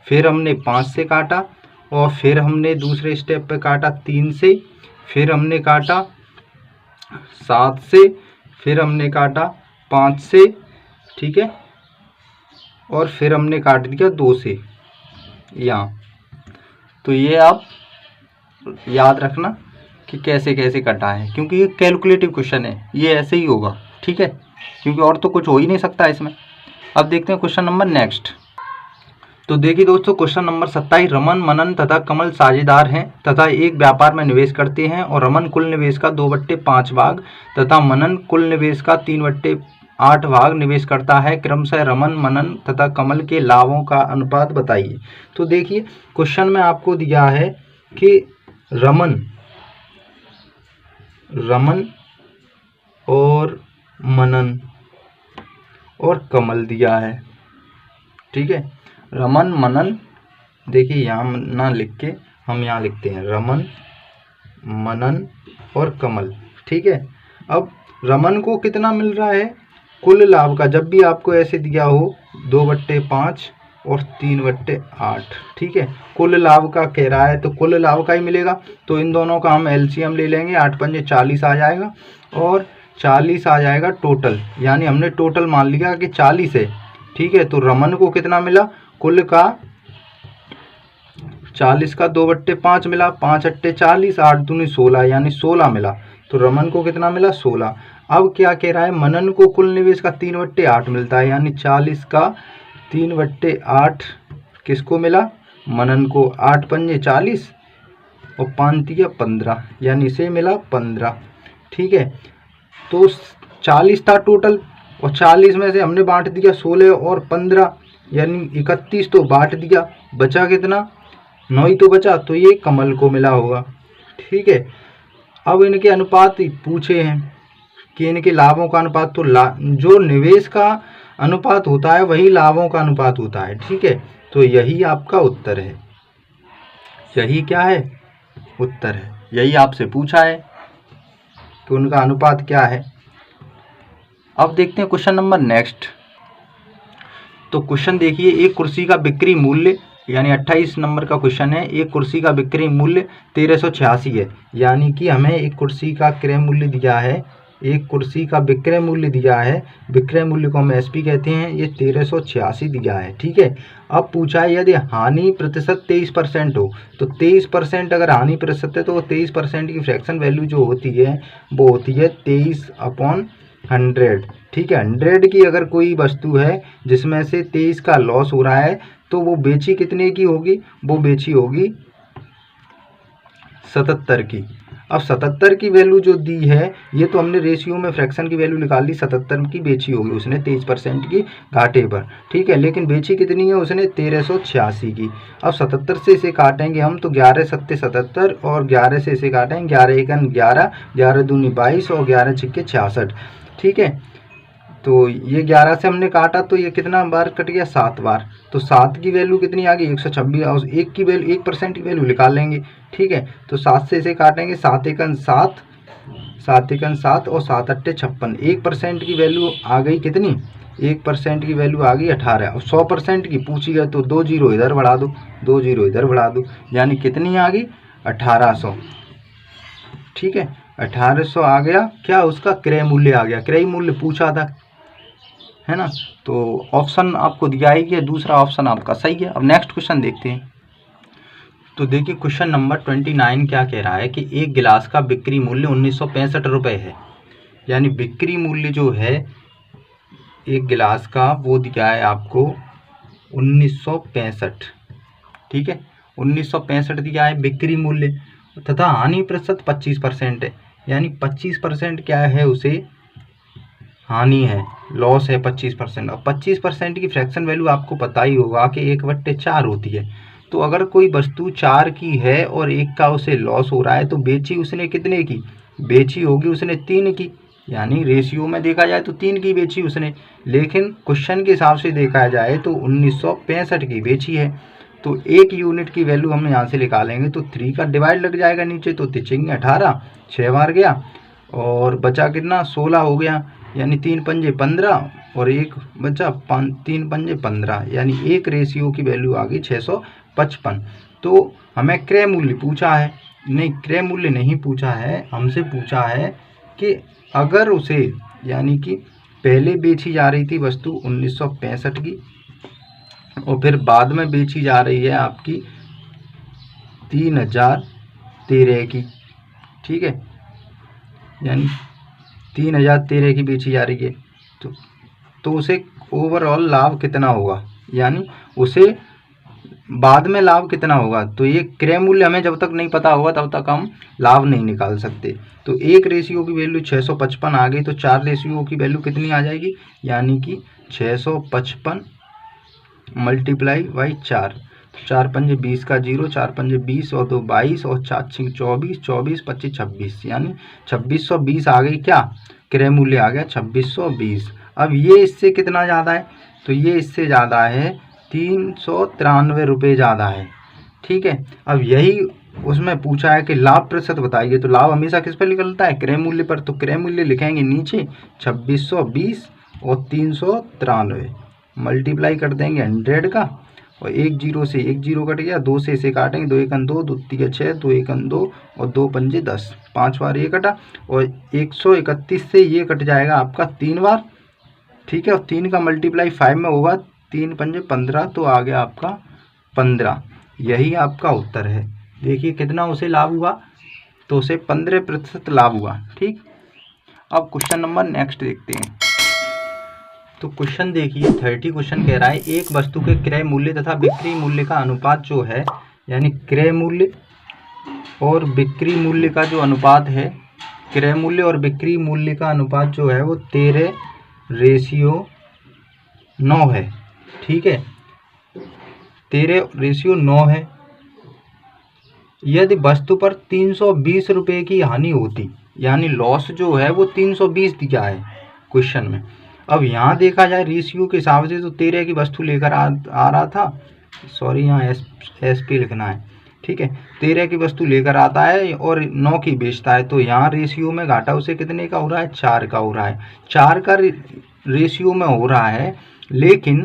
फिर हमने 5 से काटा और फिर हमने दूसरे स्टेप पे काटा 3 से, फिर हमने काटा 7 से, फिर हमने काटा 5 से, ठीक है, और फिर हमने काट दिया 2 से यहाँ। तो ये आप याद रखना कि कैसे कैसे कटा है, क्योंकि ये कैलकुलेटिव क्वेश्चन है, ये ऐसे ही होगा, ठीक है, क्योंकि और तो कुछ हो ही नहीं सकता इसमें। अब देखते हैं क्वेश्चन नंबर नेक्स्ट। तो देखिए दोस्तों, क्वेश्चन नंबर 27, रमन, मनन तथा कमल साझेदार हैं तथा एक व्यापार में निवेश करते हैं और रमन कुल निवेश का 2/5 भाग तथा मनन कुल निवेश का 3/8 भाग निवेश करता है। क्रमशः रमन, मनन तथा कमल के लाभों का अनुपात बताइए। तो देखिए क्वेश्चन में आपको दिया है कि रमन और मनन और कमल दिया है, ठीक है। रमन मनन, देखिए यहाँ ना लिख के हम यहाँ लिखते हैं रमन, मनन और कमल, ठीक है। अब रमन को कितना मिल रहा है कुल लाभ का, जब भी आपको ऐसे दिया हो 2/5 और 3/8, ठीक है, कुल लाभ का कह रहा है तो कुल लाभ का ही मिलेगा। तो इन दोनों का हम एलसीएम ले लेंगे, 8 पंजे 40 आ जाएगा और 40 आ जाएगा टोटल, यानी हमने टोटल मान लिया कि 40 है, ठीक है। तो रमन को कितना मिला, कुल का 40 का 2/5 मिला, 5 अट्टे 40, 8 दूनी 16, यानी 16 मिला। तो रमन को कितना मिला 16। अब क्या कह रहा है, मनन को कुल निवेश का 3/8 मिलता है, यानी 40 का 3/8 किसको मिला, मनन को। 8 पंजे 40 और 5 तिया 15, यानी इसे मिला 15, ठीक है। तो 40 था टोटल और 40 में से हमने बांट दिया 16 और 15, यानी 31, तो बांट दिया, बचा कितना 9 ही तो बचा, तो ये कमल को मिला होगा। ठीक है, अब इनके अनुपात पूछे हैं कि इनके लाभों का अनुपात, तो जो निवेश का अनुपात होता है वही लाभों का अनुपात होता है। ठीक है, तो यही आपका उत्तर है, यही क्या है, उत्तर है। यही आपसे पूछा है कि उनका अनुपात क्या है। अब देखते हैं क्वेश्चन नंबर नेक्स्ट। तो क्वेश्चन देखिए, एक कुर्सी का बिक्री मूल्य, यानी 28 नंबर का क्वेश्चन है, एक कुर्सी का बिक्री मूल्य 1386 है। यानी कि हमें एक कुर्सी का क्रय मूल्य दिया है, एक कुर्सी का विक्रय मूल्य दिया है, विक्रय मूल्य को हम एसपी कहते हैं, ये 1386 दिया है। ठीक है, अब पूछा है यदि हानि प्रतिशत 23% हो, तो 23% अगर हानि प्रतिशत है तो 23% की फ्रैक्शन वैल्यू जो होती है वो होती है 23/100। ठीक है, 100 की अगर कोई वस्तु है जिसमें से 23 का लॉस हो रहा है तो वो बेची कितने की होगी, वो बेची होगी 77 की। अब 77 की वैल्यू जो दी है, ये तो हमने रेशियो में फ्रैक्शन की वैल्यू निकाल ली, 77 की बेची होगी उसने 23% की घाटे पर। ठीक है, लेकिन बेची कितनी है उसने 1386 की। अब 77 से इसे काटेंगे हम तो 11 सत्ते 77 और 11 से इसे काटेंगे 11 एकन 11, 11 दूनी 22 और 11 छिक्के 66। ठीक है, तो ये 11 से हमने काटा तो ये कितना बार कट गया, 7 बार। तो 7 की वैल्यू कितनी आ गई 126, और 1 की वैल्यू 1% की वैल्यू निकाल लेंगे। ठीक है, तो 7 से इसे काटेंगे, 7 एकन 7, 7 एकन 7 और 7 अट्ठे 56। 1% की वैल्यू आ गई कितनी, 1% की वैल्यू आ गई 18। और 100% की पूछी गई तो 2 जीरो इधर बढ़ा दो, 2 जीरो इधर बढ़ा दो, यानी कितनी आ गई 1800। ठीक है, 1800 आ गया क्या, उसका क्रय मूल्य आ गया, क्रय मूल्य पूछा था, है ना। तो ऑप्शन आपको दिया ही कि दूसरा ऑप्शन आपका सही है। अब नेक्स्ट क्वेश्चन देखते हैं। तो देखिए क्वेश्चन नंबर 29 क्या कह रहा है कि एक गिलास का बिक्री मूल्य 1965 रुपये है। यानी बिक्री मूल्य जो है एक गिलास का वो दिया है आपको 1965। ठीक है, 1965 दिया है बिक्री मूल्य, तथा हानि प्रतिशत 25% है। यानी 25% क्या है, उसे हानि है, लॉस है 25%। और 25% की फ्रैक्शन वैल्यू आपको पता ही होगा कि 1/4 होती है। तो अगर कोई वस्तु 4 की है और 1 का उसे लॉस हो रहा है तो बेची उसने कितने की, बेची होगी उसने 3 की। यानी रेशियो में देखा जाए तो 3 की बेची उसने, लेकिन क्वेश्चन के हिसाब से देखा जाए तो 1965 की बेची है। तो 1 यूनिट की वैल्यू हम यहाँ से निकालेंगे तो 3 का डिवाइड लग जाएगा नीचे, तो 3 18, 6 बार गया और बचा कितना 16 हो गया। यानी 3 पंजे 15 और 1 बचा 3 पंजे 15, यानी 1 रेशियो की वैल्यू आ गई 655। तो हमें क्रय मूल्य पूछा है, नहीं क्रय मूल्य नहीं पूछा है, हमसे पूछा है कि अगर उसे, यानी कि पहले बेची जा रही थी वस्तु 1965 की और फिर बाद में बेची जा रही है आपकी 3013 की। ठीक है, यानी 3013 की बेची जा रही है, तो उसे ओवरऑल लाभ कितना होगा, यानी उसे बाद में लाभ कितना होगा। तो ये क्रय मूल्य हमें जब तक नहीं पता होगा तब तक हम लाभ नहीं निकाल सकते। तो 1 रेशियो की वैल्यू 655 आ गई, तो 4 रेशियो की वैल्यू कितनी आ जाएगी, यानी कि 655 मल्टीप्लाई बाई 4। 4 पंजे 20 का 0, 4 पंजे 20 और 2 22 और 4 6 24, 24 25 26, यानी 2620 आ गई क्या, क्रय मूल्य आ गया 2620। अब ये इससे कितना ज़्यादा है, तो ये इससे ज़्यादा है 393 रुपये ज़्यादा है। ठीक है, अब यही उसमें पूछा है कि लाभ प्रतिशत बताइए, तो लाभ हमेशा किस पर निकलता है, क्रय मूल्य पर। तो क्रय मूल्य लिखेंगे नीचे 2620 और 393 मल्टीप्लाई कर देंगे 100 का, और 1 जीरो से 1 जीरो कट गया, 2 से इसे काटेंगे, 2 एकन 2, 2 तिया 6, 2 एकन 2 और 2 पंजे 10, 5 बार ये कटा, और 131 से ये कट जाएगा आपका 3 बार। ठीक है, और 3 का मल्टीप्लाई 5 में होगा, 3 पंजे 15, तो आ गया आपका 15। यही आपका उत्तर है। देखिए कितना उसे लाभ हुआ, तो उसे 15% लाभ हुआ। ठीक, अब क्वेश्चन नंबर नेक्स्ट देखते हैं। तो क्वेश्चन देखिए 30 क्वेश्चन कह रहा है एक वस्तु के क्रय मूल्य तथा बिक्री मूल्य का अनुपात जो है, यानी क्रय मूल्य और बिक्री मूल्य का जो अनुपात है, क्रय मूल्य और बिक्री मूल्य का अनुपात जो है वो 13:9 है। ठीक है, 13:9 है। यदि वस्तु पर 320 रुपये की हानि होती, यानी लॉस जो है वो 320 दिया है क्वेश्चन में। अब यहाँ देखा जाए रेशियो के हिसाब से तो 13 की वस्तु लेकर आ रहा था, सॉरी यहाँ एस पे लिखना है, ठीक है। 13 की वस्तु लेकर आता है और 9 की बेचता है, तो यहाँ रेशियो में घाटा उसे कितने का हो रहा है, 4 का हो रहा है। 4 का रेशियो में हो रहा है, लेकिन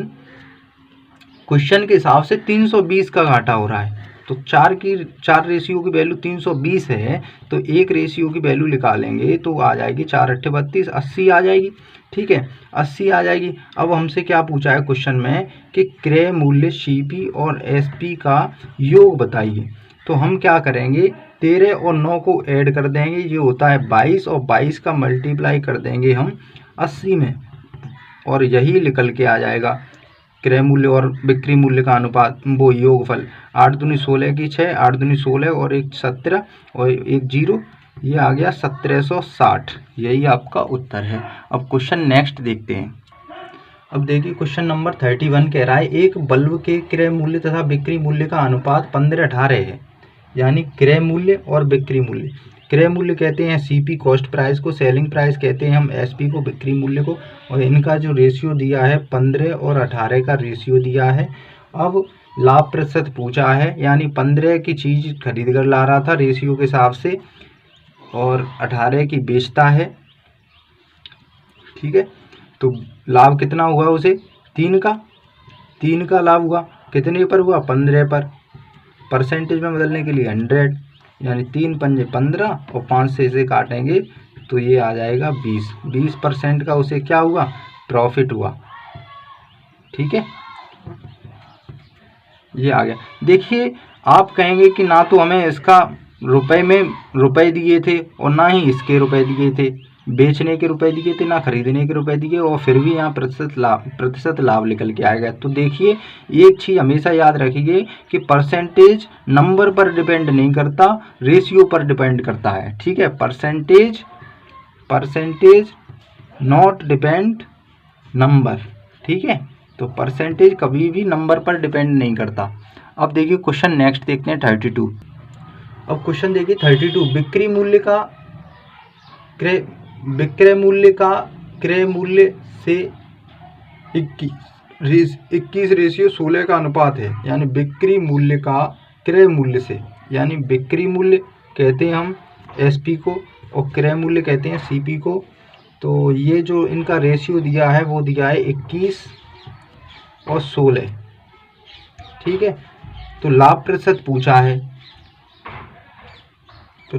क्वेश्चन के हिसाब से 320 का घाटा हो रहा है। तो 4 रेशियो की वैल्यू 320 है, तो एक रेशियो की वैल्यू निकालेंगे तो आ जाएगी 4 अट्ठे 32, 80 आ जाएगी, ठीक है, 80 आ जाएगी। अब हमसे क्या पूछा है क्वेश्चन में कि क्रय मूल्य सीपी और एसपी का योग बताइए। तो हम क्या करेंगे, 13 और 9 को ऐड कर देंगे, ये होता है 22, और 22 का मल्टीप्लाई कर देंगे हम 80 में, और यही निकल के आ जाएगा क्रय मूल्य और बिक्री मूल्य का अनुपात, वो योगफल। 8 दूनी 16 की 6, 8 दूनी 16 और 1 17 और 1 0, ये आ गया 1760। यही आपका उत्तर है। अब क्वेश्चन नेक्स्ट देखते हैं। अब देखिए क्वेश्चन नंबर 31 कह रहा है एक बल्ब के क्रय मूल्य तथा बिक्री मूल्य का अनुपात 15:18 है, यानी क्रय मूल्य और बिक्री मूल्य। क्रय मूल्य कहते हैं सीपी कॉस्ट प्राइस को, सेलिंग प्राइस कहते हैं हम एसपी को, बिक्री मूल्य को, और इनका जो रेशियो दिया है 15 और 18 का रेशियो दिया है। अब लाभ प्रतिशत पूछा है, यानी 15 की चीज़ खरीद कर ला रहा था रेशियो के हिसाब से, और 18 की बेचता है, ठीक है। तो लाभ कितना हुआ उसे, 3 का लाभ हुआ, कितने पर हुआ, 15 पर। परसेंटेज में बदलने के लिए 100, यानी 3 पंजे 15 और 5 से इसे काटेंगे तो ये आ जाएगा 20% का उसे क्या हुआ, प्रॉफिट हुआ, ठीक है, ये आ गया। देखिए आप कहेंगे कि ना तो हमें इसका रुपए में रुपए दिए थे और ना ही इसके रुपए दिए थे, बेचने के रुपए दिए थे ना खरीदने के रुपए दिए, और फिर भी यहाँ प्रतिशत लाभ निकल के आएगा। तो देखिए एक चीज़ हमेशा याद रखिए कि परसेंटेज नंबर पर डिपेंड नहीं करता, रेशियो पर डिपेंड करता है, ठीक है। परसेंटेज नॉट डिपेंड नंबर, ठीक है। तो परसेंटेज कभी भी नंबर पर डिपेंड नहीं करता। अब देखिए क्वेश्चन नेक्स्ट देखते हैं 32। अब क्वेश्चन देखिए 32, विक्रय मूल्य का क्रय मूल्य से 21 रेशियो 16 का अनुपात है, यानी बिक्री मूल्य का क्रय मूल्य से, यानी बिक्री मूल्य कहते हैं हम एसपी को और क्रय मूल्य कहते हैं सीपी को। तो ये जो इनका रेशियो दिया है वो दिया है 21 और 16, ठीक है। तो लाभ प्रतिशत पूछा है, तो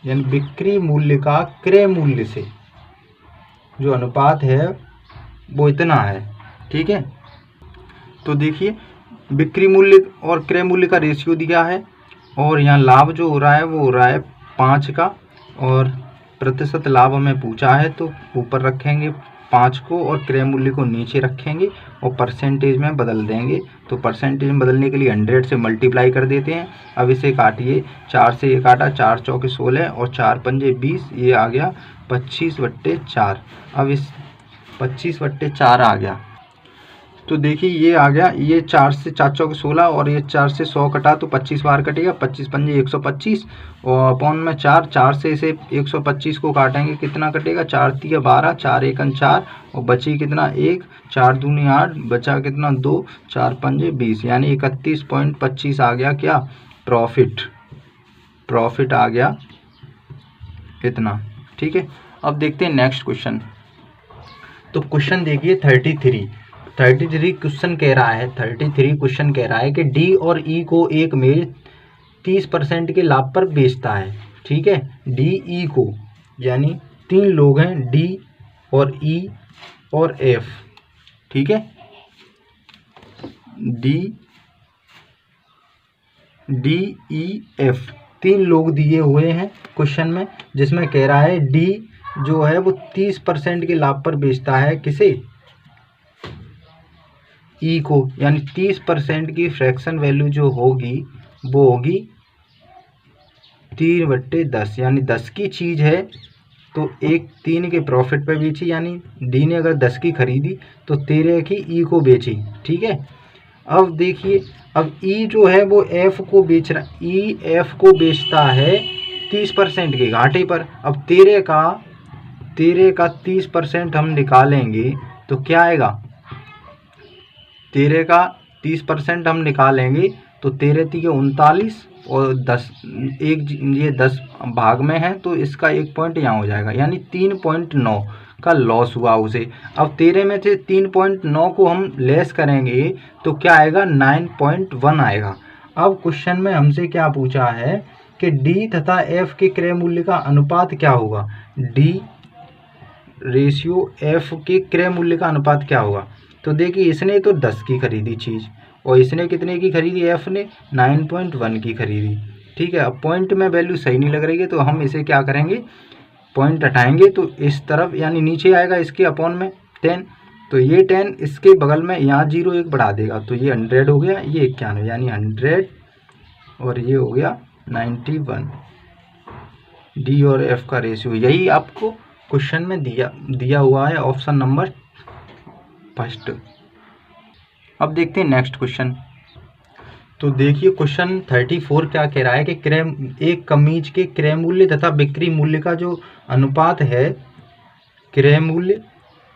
यानी बिक्री मूल्य का क्रय मूल्य से जो अनुपात है वो इतना है, ठीक है। तो देखिए बिक्री मूल्य और क्रय मूल्य का रेशियो दिया है, और यहाँ लाभ जो हो रहा है वो हो रहा है 5 का, और प्रतिशत लाभ हमें पूछा है तो ऊपर रखेंगे 5 को और क्रय मूल्य को नीचे रखेंगे और परसेंटेज में बदल देंगे। तो परसेंटेज में बदलने के लिए 100 से मल्टीप्लाई कर देते हैं। अब इसे काटिए, 4 से ये काटा, 4 चौके 16 और 4 पंजे 20, ये आ गया 25/4। अब इस 25/4 आ गया, तो देखिए ये आ गया, ये 4 से 4 चौके 16 और ये 4 से 100 कटा तो 25 बार कटेगा, 25 पंजे 125 और अपॉन में 4 से इसे 125 को काटेंगे, कितना कटेगा, 4 तिया 12, 4 एकन 4 और बची कितना 1, 4 दूनी 8, बचा कितना 2, 4 पंजे 20, यानी 31.25 आ गया क्या, प्रॉफिट आ गया इतना, ठीक है। अब देखते हैं नेक्स्ट क्वेश्चन। तो क्वेश्चन देखिए 33 क्वेश्चन कह रहा है, 33 क्वेश्चन कह रहा है कि डी और ई को एक मेज 30% के लाभ पर बेचता है, ठीक है। डी ई को, यानी 3 लोग हैं, डी और ई और एफ, ठीक है। डी ई एफ 3 लोग दिए हुए हैं क्वेश्चन में, जिसमें कह रहा है डी जो है वो 30% के लाभ पर बेचता है, किसे, ई को, यानी 30% की फ्रैक्शन वैल्यू जो होगी वो होगी 3/10, यानी 10 की चीज़ है तो 3 के प्रॉफिट पे बेची, यानी डी ने अगर 10 की खरीदी तो 13 की ई को बेची, ठीक है। अब देखिए, अब ई जो है वो एफ को बेच रहा, ई एफ को बेचता है 30% के घाटे पर। अब तेरे का 30% हम निकालेंगे तो क्या आएगा, तेरे का 30% हम निकालेंगे तो तेरे 39 और 10, एक ये 10 भाग में है तो इसका एक पॉइंट यहाँ हो जाएगा, यानी 3.9 का लॉस हुआ उसे। अब तेरे में से 3.9 को हम लेस करेंगे तो क्या आएगा, 9.1 आएगा। अब क्वेश्चन में हमसे क्या पूछा है कि डी तथा एफ के क्रय मूल्य का अनुपात क्या होगा, डी रेशियो एफ के क्रय मूल्य का अनुपात क्या होगा। तो देखिए, इसने तो 10 की खरीदी चीज़ और इसने कितने की खरीदी, एफ ने 9.1 की खरीदी। ठीक है, अब पॉइंट में वैल्यू सही नहीं लग रही है तो हम इसे क्या करेंगे, पॉइंट हटाएंगे तो इस तरफ यानी नीचे आएगा इसके अपॉन में 10, तो ये 10 इसके बगल में यहाँ 0 एक बढ़ा देगा तो ये 100 हो गया, ये 91 यानी 100 और ये हो गया 91। डी और एफ का रेशियो यही आपको क्वेश्चन में दिया हुआ है, ऑप्शन नंबर फर्स्ट। अब देखते हैं नेक्स्ट क्वेश्चन। तो देखिए क्वेश्चन 34 क्या कह रहा है कि एक कमीज के क्रय मूल्य तथा बिक्री मूल्य का जो अनुपात है, क्रय मूल्य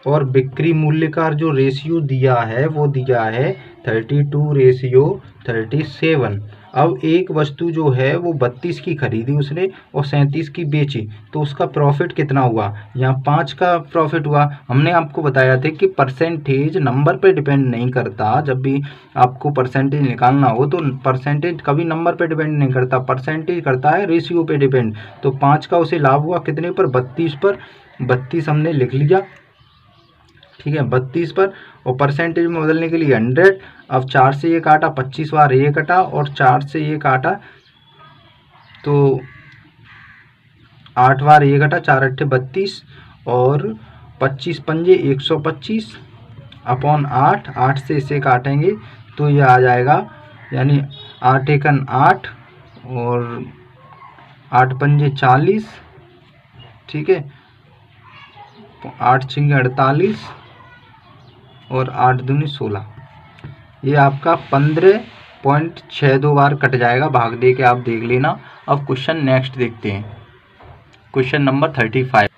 और बिक्री मूल्य का जो रेशियो दिया है वो दिया है 32:37। अब एक वस्तु जो है वो 32 की खरीदी उसने और 37 की बेची तो उसका प्रॉफिट कितना हुआ, यहाँ 5 का प्रॉफिट हुआ। हमने आपको बताया था कि परसेंटेज नंबर पे डिपेंड नहीं करता, जब भी आपको परसेंटेज निकालना हो तो परसेंटेज कभी नंबर पे डिपेंड नहीं करता, परसेंटेज करता है रेशियो पे डिपेंड। तो 5 का उसे लाभ हुआ कितने पर, 32 पर, 32 हमने लिख लिया। ठीक है, 32 पर और परसेंटेज में बदलने के लिए 100। अब 4 से ये काटा, 25 बार ये कटा और 4 से ये काटा तो 8 बार ये कटा, 4 अट्ठे 32 और 25 पंजे 125 अपॉन 8, 8 से इसे काटेंगे तो ये आ जाएगा, यानी 8 एकन 8 और 8 पंजे 40। ठीक है, 8 छिंगे 48 और 8 दूनी 16, ये आपका 15.62 बार कट जाएगा, भाग दे के आप देख लेना। अब क्वेश्चन नेक्स्ट देखते हैं, क्वेश्चन नंबर 35।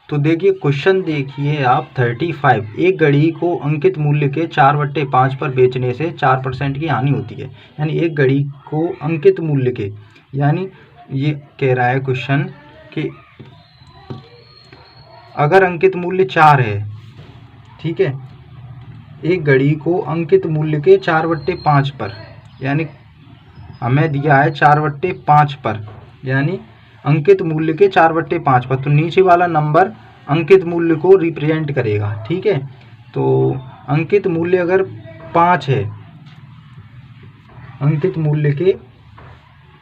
तो देखिए क्वेश्चन देखिए आप 35, एक घड़ी को अंकित मूल्य के 4/5 पर बेचने से 4% की हानि होती है। यानी एक घड़ी को अंकित मूल्य के, यानी ये कह रहा है क्वेश्चन कि अगर अंकित मूल्य 4 है, ठीक है, एक घड़ी को अंकित मूल्य के 4/5 पर, यानी हमें दिया है 4/5 पर, यानी अंकित मूल्य के 4/5 पर, तो नीचे वाला नंबर अंकित मूल्य को रिप्रेजेंट करेगा। ठीक है, तो अंकित मूल्य अगर 5 है, अंकित मूल्य के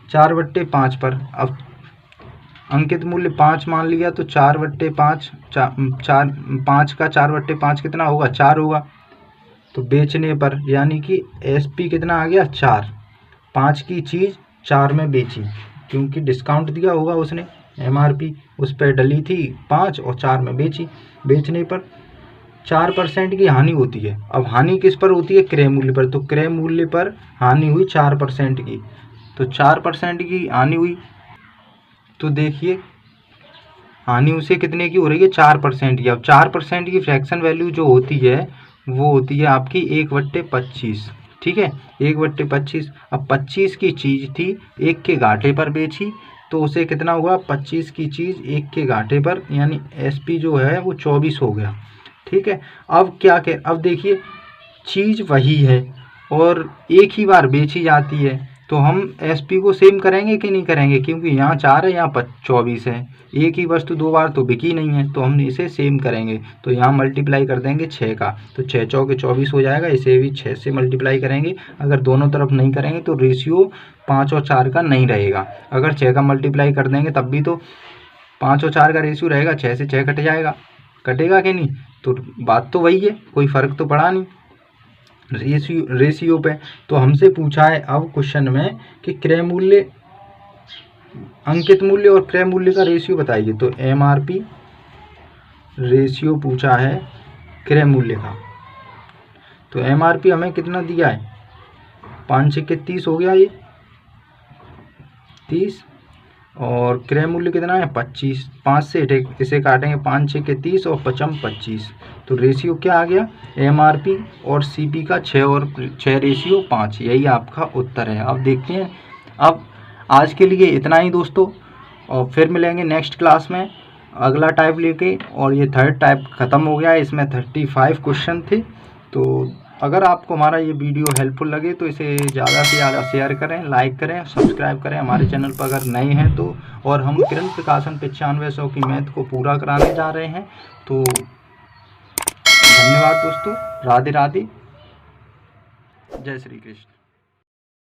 4/5 पर, अब अंकित मूल्य 5 मान लिया तो 4/5, 5 का 4/5 कितना होगा, 4 होगा। तो बेचने पर यानी कि एसपी कितना आ गया, 4, 5 की चीज़ 4 में बेची क्योंकि डिस्काउंट दिया होगा उसने, एमआरपी उस पर डली थी 5 और 4 में बेची। बेचने पर 4% की हानि होती है। अब हानि किस पर होती है, क्रय मूल्य पर, तो क्रय मूल्य पर हानि हुई 4% की, तो 4% की हानि हुई। तो देखिए हानि उसे कितने की हो रही है, 4% की। अब 4% की फ्रैक्शन वैल्यू जो होती है वो होती है आपकी 1/25। ठीक है, 1/25। अब 25 की चीज़ थी, 1 के घाटे पर बेची तो उसे कितना हुआ, 25 की चीज़ 1 के घाटे पर, यानी एसपी जो है वो 24 हो गया। ठीक है, अब क्या अब देखिए चीज़ वही है और एक ही बार बेची जाती है तो हम एसपी को सेम करेंगे कि नहीं करेंगे, क्योंकि यहाँ 4 है यहाँ 24 है, एक ही वस्तु 2 बार तो बिकी नहीं है, तो हम इसे सेम करेंगे। तो यहाँ मल्टीप्लाई कर देंगे 6 का, तो 6 चौके 24 हो जाएगा, इसे भी 6 से मल्टीप्लाई करेंगे। अगर दोनों तरफ नहीं करेंगे तो रेशियो 5 और 4 का नहीं रहेगा। अगर 6 का मल्टीप्लाई कर देंगे तब भी तो 5 और 4 का रेशियो रहेगा, 6 से 6 कट जाएगा, कटेगा कि नहीं, तो बात तो वही है, कोई फ़र्क तो पड़ा नहीं रेशियो पे। तो हमसे पूछा है अब क्वेश्चन में कि क्रय मूल्य, अंकित मूल्य और क्रय मूल्य का रेशियो बताइए। तो एमआरपी रेशियो पूछा है क्रय मूल्य का। तो एमआरपी हमें कितना दिया है, 5 छक्के 30 हो गया ये 30, और क्रय मूल्य कितना है 25। 5 से इसे काटेंगे 5 छक्के 30 और 5 25, तो रेशियो क्या आ गया MRP और CP का 6 और 6 रेशियो 5। यही आपका उत्तर है। अब देखते हैं, अब आज के लिए इतना ही दोस्तों, और फिर मिलेंगे नेक्स्ट क्लास में अगला टाइप लेके। और ये थर्ड टाइप ख़त्म हो गया है, इसमें 35 क्वेश्चन थे। तो अगर आपको हमारा ये वीडियो हेल्पफुल लगे तो इसे ज़्यादा से ज़्यादा शेयर करें, लाइक करें, सब्सक्राइब करें हमारे चैनल पर अगर नए हैं तो। और हम किरण प्रकाशन 9500 की मैथ को पूरा कराने जा रहे हैं। तो धन्यवाद दोस्तों, राधे राधे, जय श्री कृष्ण।